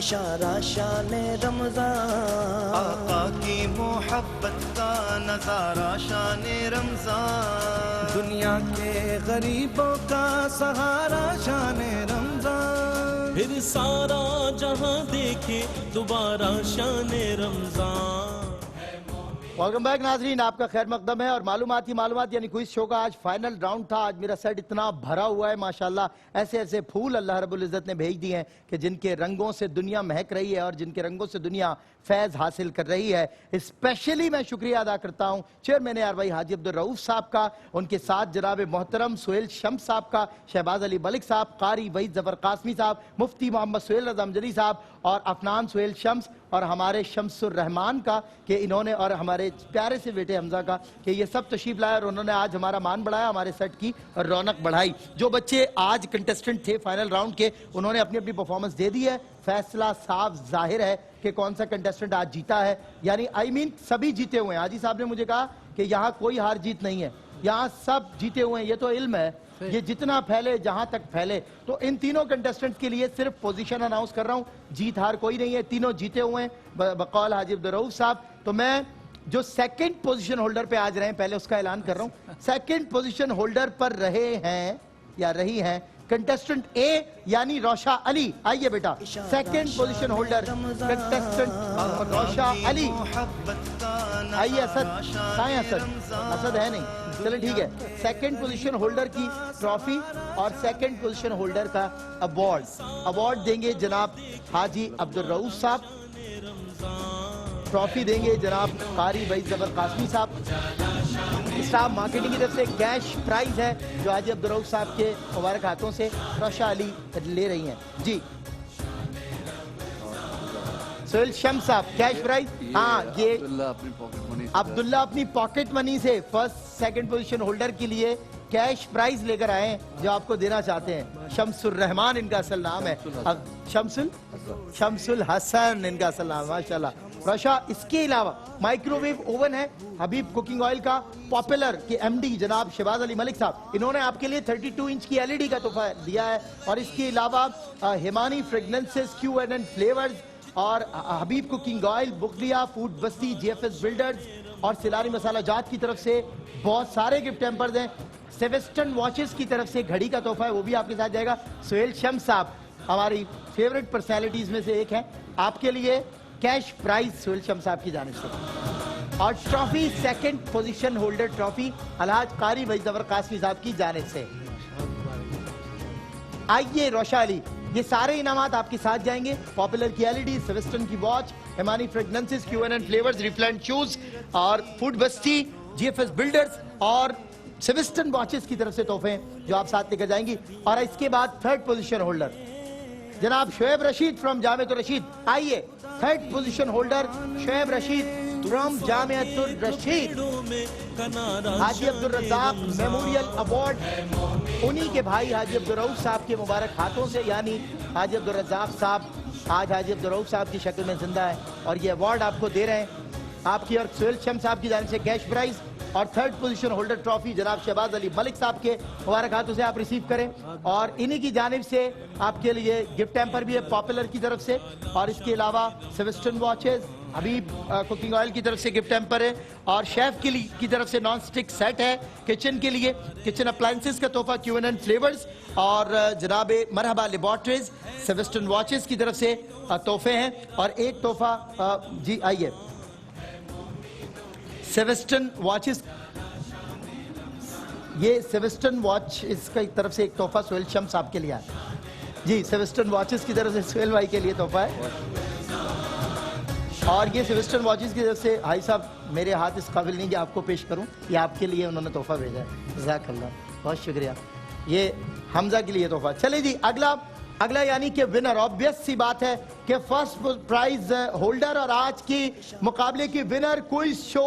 اشارہ شان رمضان آقا کی محبت کا نظارہ شان رمضان دنیا کے غریبوں کا سہارا شان رمضان پھر سارا جہاں دیکھے دوبارہ شان رمضان ویلکم بیک ناظرین آپ کا خیر مقدم ہے اور معلومات یعنی کوئز شو کا آج فائنل راؤنڈ تھا آج میرا سیٹ اتنا بھرا ہوا ہے ماشاءاللہ ایسے پھول اللہ رب العزت نے بھیج دی ہیں کہ جن کے رنگوں سے دنیا مہک رہی ہے اور جن کے رنگوں سے دنیا فیض حاصل کر رہی ہے اسپیشلی میں شکریہ ادا کرتا ہوں چیئرمین آروائی حاجی عبدالرؤوف صاحب کا ان کے ساتھ جناب محترم سہیل شمس صاحب کا شہباز علی ملک صاحب قاری وحید ظفر قاسمی صاحب مفتی محمد سہیل رضا امجدی صاحب اور افنان سہیل شمس اور ہمارے شمس الرحمان کا کہ انہوں نے، اور ہمارے پیارے سے بیٹے حمزہ کا کہ یہ سب تشریف لائے اور انہوں نے آج ہمارا مان بڑھایا، ہمارے سیٹ کی رونق بڑھائی. جو بچے آج کنٹیسٹنٹ تھے فائنل راؤنڈ کے، انہوں نے اپنی اپنی پرفارمنس دے دی ہے. فیصلہ صاف ظاہر ہے کہ کون سا کنٹیسٹنٹ آج جیتا ہے. یعنی سبھی جیتے ہوئے ہیں. حاجی صاحب نے مجھے کہا کہ یہاں کوئی ہار جیت نہیں ہے، یہاں سب جیتے ہوئے ہیں. یہ تو علم ہے، یہ جتنا پھیلے جہاں تک پھیلے. تو ان تینوں کنٹیسٹنٹ کے لیے صرف پوزیشن اناؤنس کر رہا ہوں، جیت ہار کوئی نہیں ہے، تینوں جیتے ہوئے ہیں بقول حاجی عبدالرؤوف صاحب. تو میں جو سیکنڈ پوزیشن ہولڈر پہ آج رہے ہیں پہلے اس کا اعلان کر رہا ہوں. سیکنڈ پوزیشن ہولڈر پر رہے ہیں یا رہی ہیں کنٹیسٹنٹ اے یعنی روشا علی. آئیے بیٹا، سیکنڈ پوزیشن ہولڈر کنٹیسٹنٹ روشا علی. آئیے اسد، کہاں اسد؟ اسد ہے نہیں، چلے ٹھیک ہے. سیکنڈ پوزیشن ہولڈر کی ٹرافی اور سیکنڈ پوزیشن ہولڈر کا ایوارڈ دیں گے جناب حاجی عبدالرؤوف صاحب. ٹرافی دیں گے جناب قاری بھائی زبر قاسمی صاحب. اسٹاف مارکیٹنگ کی طرف سے کیش پرائز ہے جو حاجی عبدالرؤوف صاحب کے مبارک ہاتھوں سے روشا علی لے رہی ہیں. جی سہیل شمس صاحب کیش پرائز. ہاں یہ عبداللہ اپنی پاکٹ منی سے فرسٹ سیکنڈ پوزیشن ہولڈر کے لیے کیش پرائز لے کر آئے ہیں جو آپ کو دینا چاہتے ہیں. شمس الرحمان ان کا اصل نام ہے، شمس الحسن ان کا اصل نام. ماشاءاللہ روشا. اس کے علاوہ مائکرو ویو اوون ہے حبیب کوکنگ آئل کا، پاپولر کے ایم ڈی جناب شہباز علی ملک صاحب، انہوں نے آپ کے لیے 32 انچ کی LED کا تحفہ دیا ہے. اور اس کے علاوہ ہیمانی فریگننسز QN فلیورز اور حبیب کوکنگ آئل، بغلیہ فوڈ بستی، GFS بلڈرز اور سلاری مسالہ جات کی طرف سے بہت سارے گفٹ ہیمپرز ہیں. سیوسٹن واچز کی طرف سے گھڑی کا تحفہ ہے، وہ بھی آپ کے ساتھ جائے گا. سہیل شمس صاحب ہماری فیوریٹ پرسنالٹیز میں سے ایک ہیں، آپ کے لیے کیش پرائز سہیل شمس صاحب کی جانب سے. اور trophy second position holder trophy الحاج قاری بھائی زبر قاسمی صاحب کی جانب سے. آئیے روشا علی، یہ سارے انعامات آپ کے ساتھ جائیں گے. پاپولر کی LED، سیوسٹن کی واچ، ہیمانی فریگننسز، QN فلیورز، ریفلینٹ شوز اور فوڈ بستی، GFS بلڈرز اور سیوسٹن واچز کی طرف سے تحفے ہیں جو آپ ساتھ لے کر جائیں گی. اور اس کے بعد تھرڈ پوزیشن ہولڈر جناب شعیب رشید فرام جامعۃ الرشید. آئیے third position holder Shoaib Rashid from Jamia al-Rashid. Haji Abdul Razzaq memorial award انہی کے بھائی حاجی عبدالرؤوف صاحب کے مبارک ہاتھوں سے، یعنی حاجی عبدالرزاق صاحب آج حاجی عبدالرؤوف صاحب کی شکل میں زندہ ہے اور یہ ایوارڈ آپ کو دے رہے ہیں. آپ کی اور سہیل شمس صاحب کی جانب سے کیش پرائز اور تھرڈ پوزیشن ہولڈر ٹرافی جناب شہباز علی ملک صاحب کے مبارک ہاتھوں سے آپ ریسیو کریں. اور انہی کی جانب سے آپ کے لیے گفٹ ہیمپر بھی ہے پاپولر کی طرف سے، اور اس کے علاوہ سیوسٹن واچز، حبیب کوکنگ آئل کی طرف سے گفٹ ہیمپر ہے، اور شیف کی طرف سے نان سٹک سیٹ ہے کچن کے لیے، کچن اپلائنسز کا تحفہ QN فلیورز، اور جناب مرحبا لیبارٹریز سیوسٹن واچز کی طرف سے تحفے ہیں. اور ایک تحفہ جی آئیے سیوسٹن واچز، یہ سیوسٹن واچ اس کی طرف سے ایک تحفہ سہیل شمس صاحب کے لیے ہے. جی سیوسٹن واچز کی طرف سے سہیل بھائی کے لیے تحفہ ہے. اور یہ سیوسٹن واچز کی طرف سے بھائی صاحب میرے ہاتھ اس قابل نہیں کہ آپ کو پیش کروں، یہ آپ کے لیے انہوں نے تحفہ بھیجا ہے. جزاک اللہ، بہت شکریہ. یہ حمزہ کے لیے تحفہ. چلے جی اگلا یعنی کہ ونر. آبویس سی بات ہے کہ فرسٹ پرائز ہولڈر اور آج کی مقابلے کی ونر کوئز شو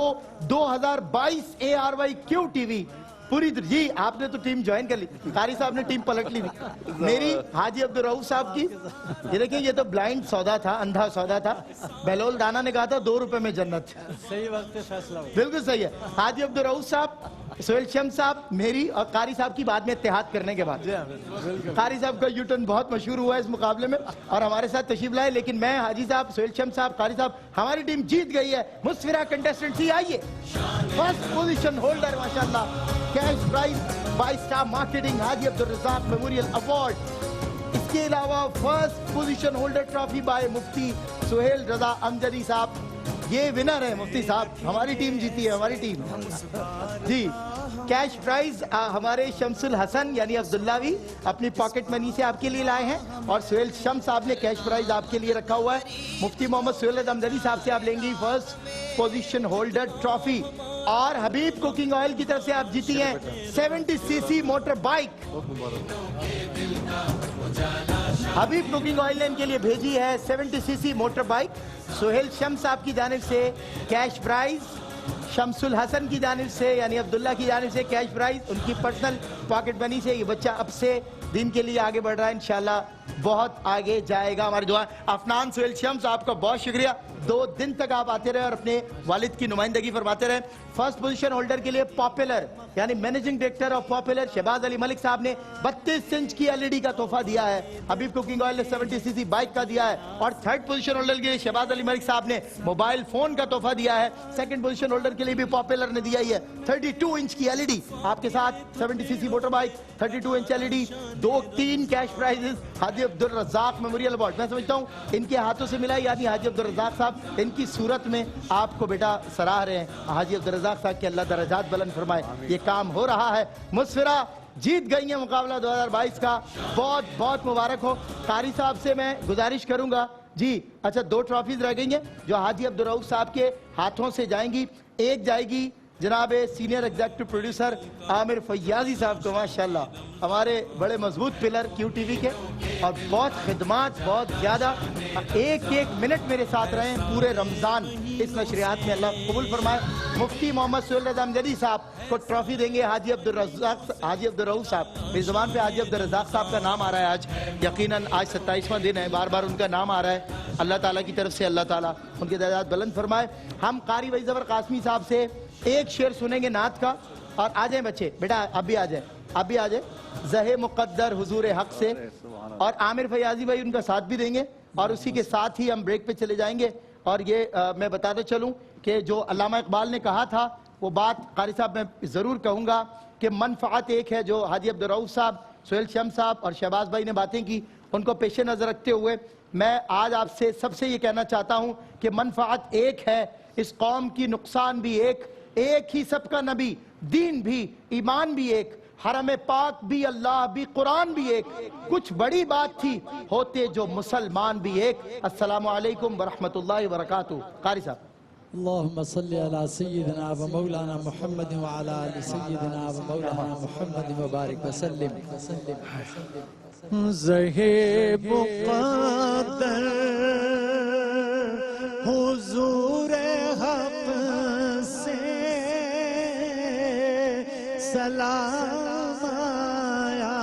2022 ARYQ TV پوری جی آپ نے تو ٹیم جوائن کر لی، قاری صاحب نے ٹیم پلٹ لی. میری حاجی عبدالرؤوف صاحب کی یہ دیکھیں، یہ تو بلائنڈ سودا تھا، اندھا سودا تھا. بہلول دانا نے کہا تھا 2 روپے میں جنت. صحیح وقت پہ فیصلہ ہو. بالکل صحیح ہے. حاجی عبدالرؤوف صاحب، سہیل شمس صاحب، میری اور قاری صاحب کی بعد میں اتحاد کرنے کے بعد قاری صاحب کا یوٹرن بہت مشہور ہوا ہے اس مقابلے میں اور ہمارے ساتھ تشریف لائے. لیکن میں حاجی صاحب، سہیل شمس صاحب، قاری صاحب، ہماری ٹیم جیت گئی ہے. مسفرہ کنٹیسٹنٹ سی آئیے فرسٹ پوزیشن ہولڈر ماشاءاللہ cash prize 5 star marketing Haji Abdul Razzaq memorial award. اس کے علاوہ first position holder trophy by Mufti Sohail Raza Amjadi صاحب. یہ ونر ہے مفتی صاحب، ہماری ٹیم جیتی ہے، ہماری ٹیم. جی کیش پرائز ہمارے شمس الحسن یعنی عبداللہ بھی اپنی پاکٹ منی سے آپ کے لیے لائے ہیں، اور سہیل شمس صاحب نے کیش پرائز آپ کے لیے رکھا ہوا ہے. مفتی محمد سہیل رضا امجدی صاحب سے آپ لیں گی فرسٹ پوزیشن ہولڈر ٹرافی. اور حبیب کوکنگ آئل کی طرف سے آپ جیتی ہیں 70cc موٹر بائک. حبیب کوکنگ آئل نے ان کے لیے بھیجی ہے 70 C C motor bike. Sohail شمس صاحب کی جانب سے کیش پرائز. شمس الحسن کی جانب سے یعنی عبداللہ کی جانب سے کیش پرائز. ان کی پرسنل پاکٹ منی سے یہ بچہ اب سے دین کے لیے آگے بڑھ رہا ہے, انشاءاللہ بہت آگے جائے گا. ہماری دعا. افنان سہیل شمس آپ کا بہت شکریہ, 2 دن تک آپ آتے رہے اور اپنے والد کی نمائندگی فرماتے رہے. فرسٹ پوزیشن ہولڈر کے لیے پاپولر یعنی managing director of popular Shahbaz Ali Malik صاحب نے 32 انچ کی LED کا تحفہ دیا ہے. حبیب کوکنگ آئل نے 70 سی سی بائک کا دیا ہے. اور تھرڈ پوزیشن ہولڈر کے لیے شہباز علی ملک صاحب نے موبائل فون کا تحفہ دیا ہے. سیکنڈ پوزیشن ہولڈر کے لیے بھی پاپولر نے دیا ہی ہے 32 انچ کی LED آپ کے ساتھ. 70 C C motor bike, 32 inch LED, 2-3 cash prizes. Haji Abdul Razzaq memorial award میں سمجھتا ہوں ان کے ہاتھوں سے ملا, یعنی حاجی عبدالرزاق صاحب ان کی صورت میں آپ کو بیٹا سراہ رہے ہیں. حاجی عبدالرزاق صاحب کے اللہ درجات بلند فرمائے. یہ کام ہو رہا ہے. مسفرہ جیت گئی ہیں مقابلہ 2022 کا, بہت بہت مبارک ہو. قاری صاحب سے میں گزارش کروں گا جی, اچھا 2 ٹرافیز رہ گئی ہیں جو حاجی عبدالرؤف صاحب کے ہاتھوں سے جائیں گی. ایک جائے گی جناب سینئر ایگزیکٹو پروڈیوسر عامر فیاضی صاحب کو, ماشاءاللہ ہمارے بڑے مضبوط پلر کیو ٹی وی کے, اور بہت خدمات, بہت زیادہ, ایک منٹ میرے ساتھ رہے ہیں پورے رمضان اس نشریات میں, اللہ قبول فرمائے. مفتی محمد سہیل رضا امجدی صاحب کو ٹرافی دیں گے حاجی عبدالرؤف صاحب. میری زبان پہ حاجی عبدالرزاق صاحب کا نام آ رہا ہے آج, یقیناً آج 27واں دن ہے, بار بار ان کا نام آ رہا ہے. اللہ تعالیٰ کی طرف سے اللہ تعالیٰ ان کے درجات بلند فرمائے. ہم قاری وحید ظفر قاسمی صاحب سے ایک شعر سنیں گے نعت کا, اور آ جائیں بچے بیٹا, اب بھی آ جائیں زہ مقدر حضور حق سے, اور عامر فیاضی بھائی ان کا ساتھ بھی دیں گے, اور اسی کے ساتھ ہی ہم بریک پہ چلے جائیں گے. اور یہ میں بتاتے چلوں کہ جو علامہ اقبال نے کہا تھا وہ بات قاری صاحب میں ضرور کہوں گا کہ منفعت ایک ہے. جو حاجی عبدالرؤف صاحب, سہیل شمس صاحب اور شہباز بھائی نے باتیں کی, ان کو پیش نظر رکھتے ہوئے میں آج آپ سے سب سے یہ کہنا چاہتا ہوں کہ منفعت ایک ہے, اس قوم کی نقصان بھی ایک ہی سب کا نبی, دین بھی, ایمان بھی ایک, حرم پاک بھی, اللہ بھی, قرآن بھی ایک, کچھ بڑی بات تھی ہوتے جو مسلمان بھی ایک. السلام علیکم ورحمۃ اللہ وبرکاتہ. قاری صاحب. اللهم صل على سيدنا ومولانا محمد وعلى آل سيدنا ومولانا محمد وبارك وسلم. زہے مقدر حضور حق سے سلام آیا,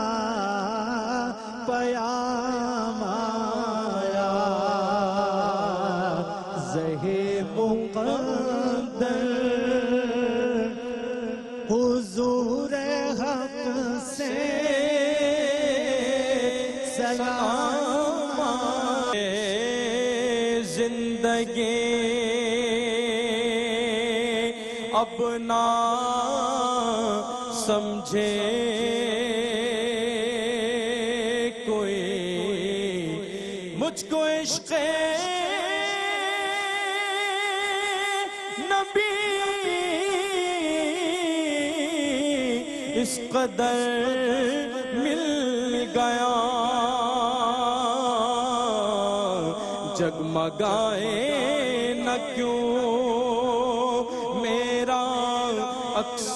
پیام آیا. زہے مقدر حضور حق سے سلام آئے. زندگی اب نہ سمجھے کوئی مجھ کو عشق نبی اس قدر مل گیا, جگمگائے نہ کیوں میرا عکس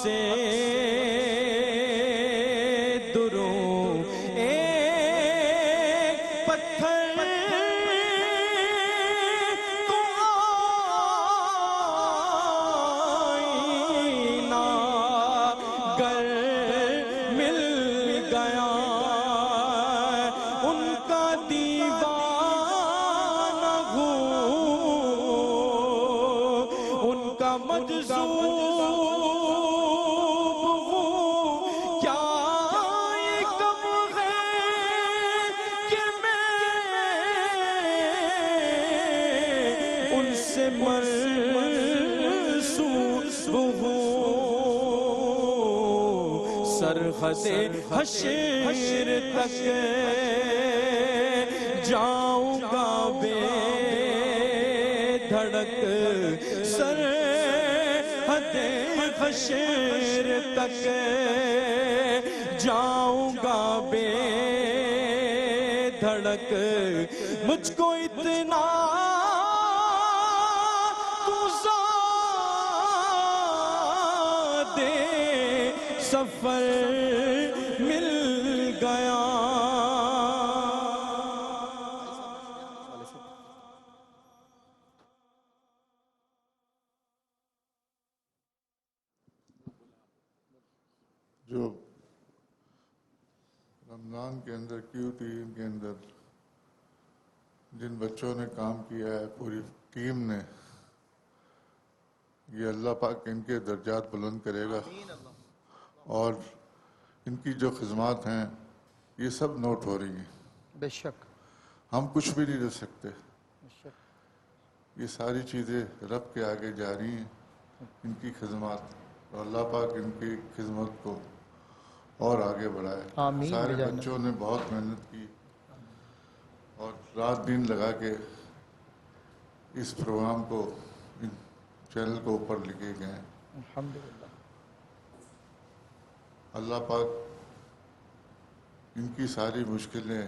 دروں. ایک پتھر کو آئینہ گر مل گیا, ان کا دیوانہ ان کا مجذوب ہوں. کیا یہ کم ہے کہ میں ان سے مرصوب ہوں. سرحد حشر تک جاؤں گا بے دھڑک, سرحد حشر تک جاؤں گا بے دھڑک. مجھ کو اتنا تو زیادہ سفر مل گیا. جو رمضان کے اندر کیو ٹیم کے اندر جن بچوں نے کام کیا ہے پوری ٹیم نے، یہ اللہ پاک ان کے درجات بلند کرے گا، اور ان کی جو خدمات ہیں یہ سب نوٹ ہو رہی ہیں. بے شک ہم کچھ بھی نہیں دے سکتے، یہ ساری چیزیں رب کے آگے جا رہی ہیں، ان کی خدمات، اور اللہ پاک ان کی خدمت کو اور آگے بڑھائے. آمین. سارے بچوں نے بہت محنت کی اور رات دن لگا کے اس پروگرام کو، ان چینل کو اوپر لکھے گئے ہیں. الحمدللہ. اللہ پاک ان کی ساری مشکلیں،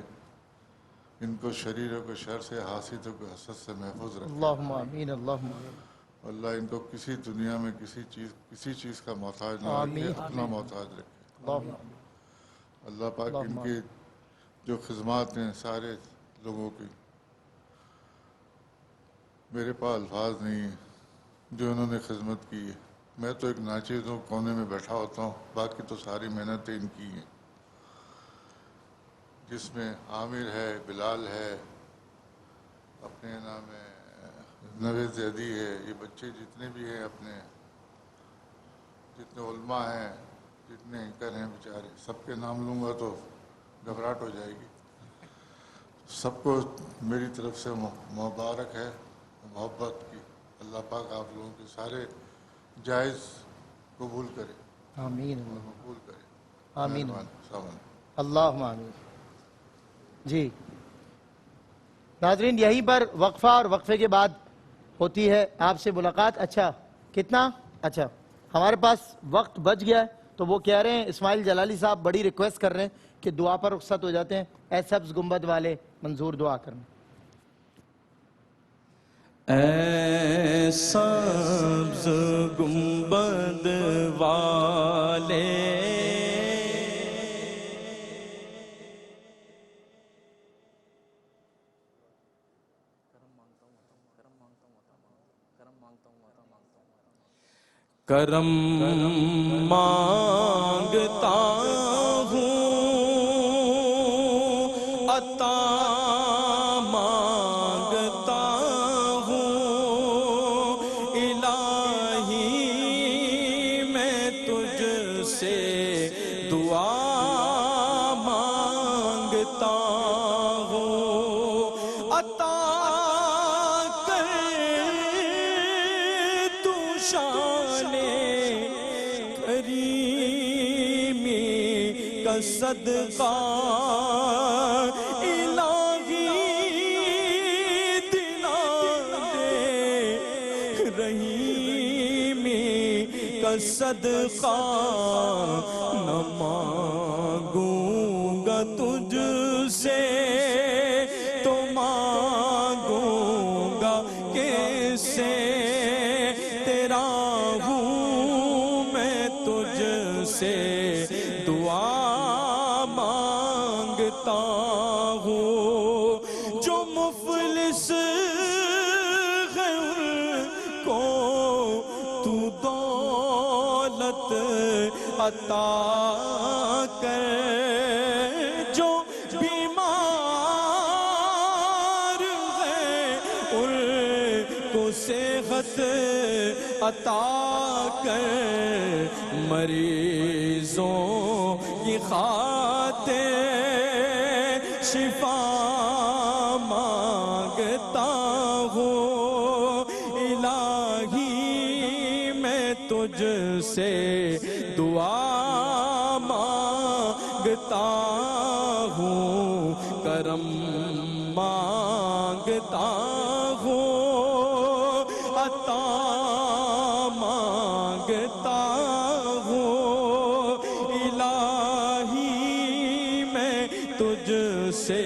ان کو شریروں کو شر سے، حاسدوں کو حسد سے محفوظ رکھے. اللہم آمین. اللہم آمین. اللہ ان کو کسی دنیا میں کسی چیز کا محتاج نہ رکھے، اپنا محتاج رکھے. اللہم آمین. اللہ پاک ان کی جو خدمات ہیں سارے لوگوں کی، میرے پاس الفاظ نہیں ہیں جو انہوں نے خدمت کی ہے. میں تو ایک ناچیز ہوں، کونے میں بیٹھا ہوتا ہوں، باقی تو ساری محنتیں ان کی ہیں، جس میں عامر ہے، بلال ہے، اپنے نام ہے نوید زیدی ہے، یہ بچے جتنے بھی ہیں، اپنے جتنے علماء ہیں، جتنے اینکر ہیں بیچارے، سب کے نام لوں گا تو گھبراہٹ ہو جائے گی. سب کو میری طرف سے مبارک ہے، محبت کی. اللہ پاک آپ لوگوں کے سارے جائز قبول کرے. آمین. قبول کرے. آمین. السلام علیکم. اللہم آمین. جی ناظرین، یہیں پر وقفہ اور وقفے کے بعد ہوتی ہے آپ سے ملاقات. اچھا کتنا؟ اچھا ہمارے پاس وقت بچ گیا ہے، تو وہ کہہ رہے ہیں، اسماعیل جلالی صاحب بڑی ریکویسٹ کر رہے ہیں کہ دعا پر رخصت ہو جاتے ہیں. اے سبز گنبد والے منظور دعا کرنا. اے سبز گنبد والے کرم مانگتا ہوں، عطا مانگتا ہوں، الہی میں تجھ سے دعا مانگتا ہوں. عطا کر تو شان کریمی کا صدقہ، الہی دلا دے رحیمی کا صدقہ. نہ مانگوں گا تجھ سے تو مانگوں گا کس سے، تیرا ہوں میں تجھ سے دعا مانگتا ہوں. جو مفلس ہے ان کو تو دولت عطا کر، جو بیمار ہے ان کو صحت عطا کر، مریضوں کی خاطر شفا مانگتا ہوں. الہی میں تجھ سے دعا مانگتا ہوں، کرم مانگتا ہوں، عطا مانگتا ہوں. الہی میں تجھ سے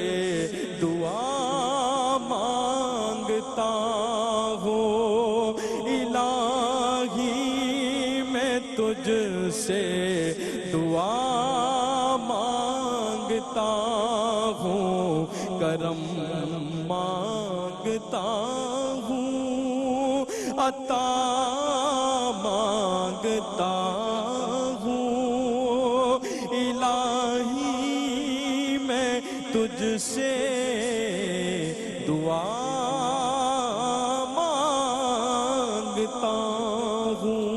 دعا مانگتا ہوں. الہی میں تجھ سے دعا مانگتا ہوں، کرم مانگتا ہوں، عطا مانگتا ہوں. تجھ سے دعا مانگتا ہوں.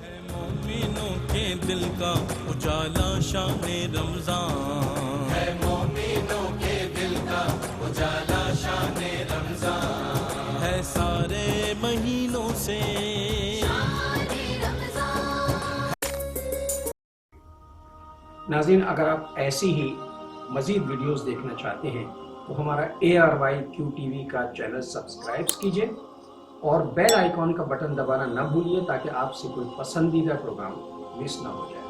ہے مومنوں کے دل کا اجالا شان رمضان، ہے مومنوں کے دل کا اجالا شان رمضان، ہے سارے مہینوں سے. ناظرین، اگر آپ ایسی ہی مزید ویڈیوز دیکھنا چاہتے ہیں تو ہمارا ARYQTV کا چینل سبسکرائب کیجئے اور بیل آئیکن کا بٹن دبانا نہ بھولیے تاکہ آپ سے کوئی پسندیدہ پروگرام مس نہ ہو جائے.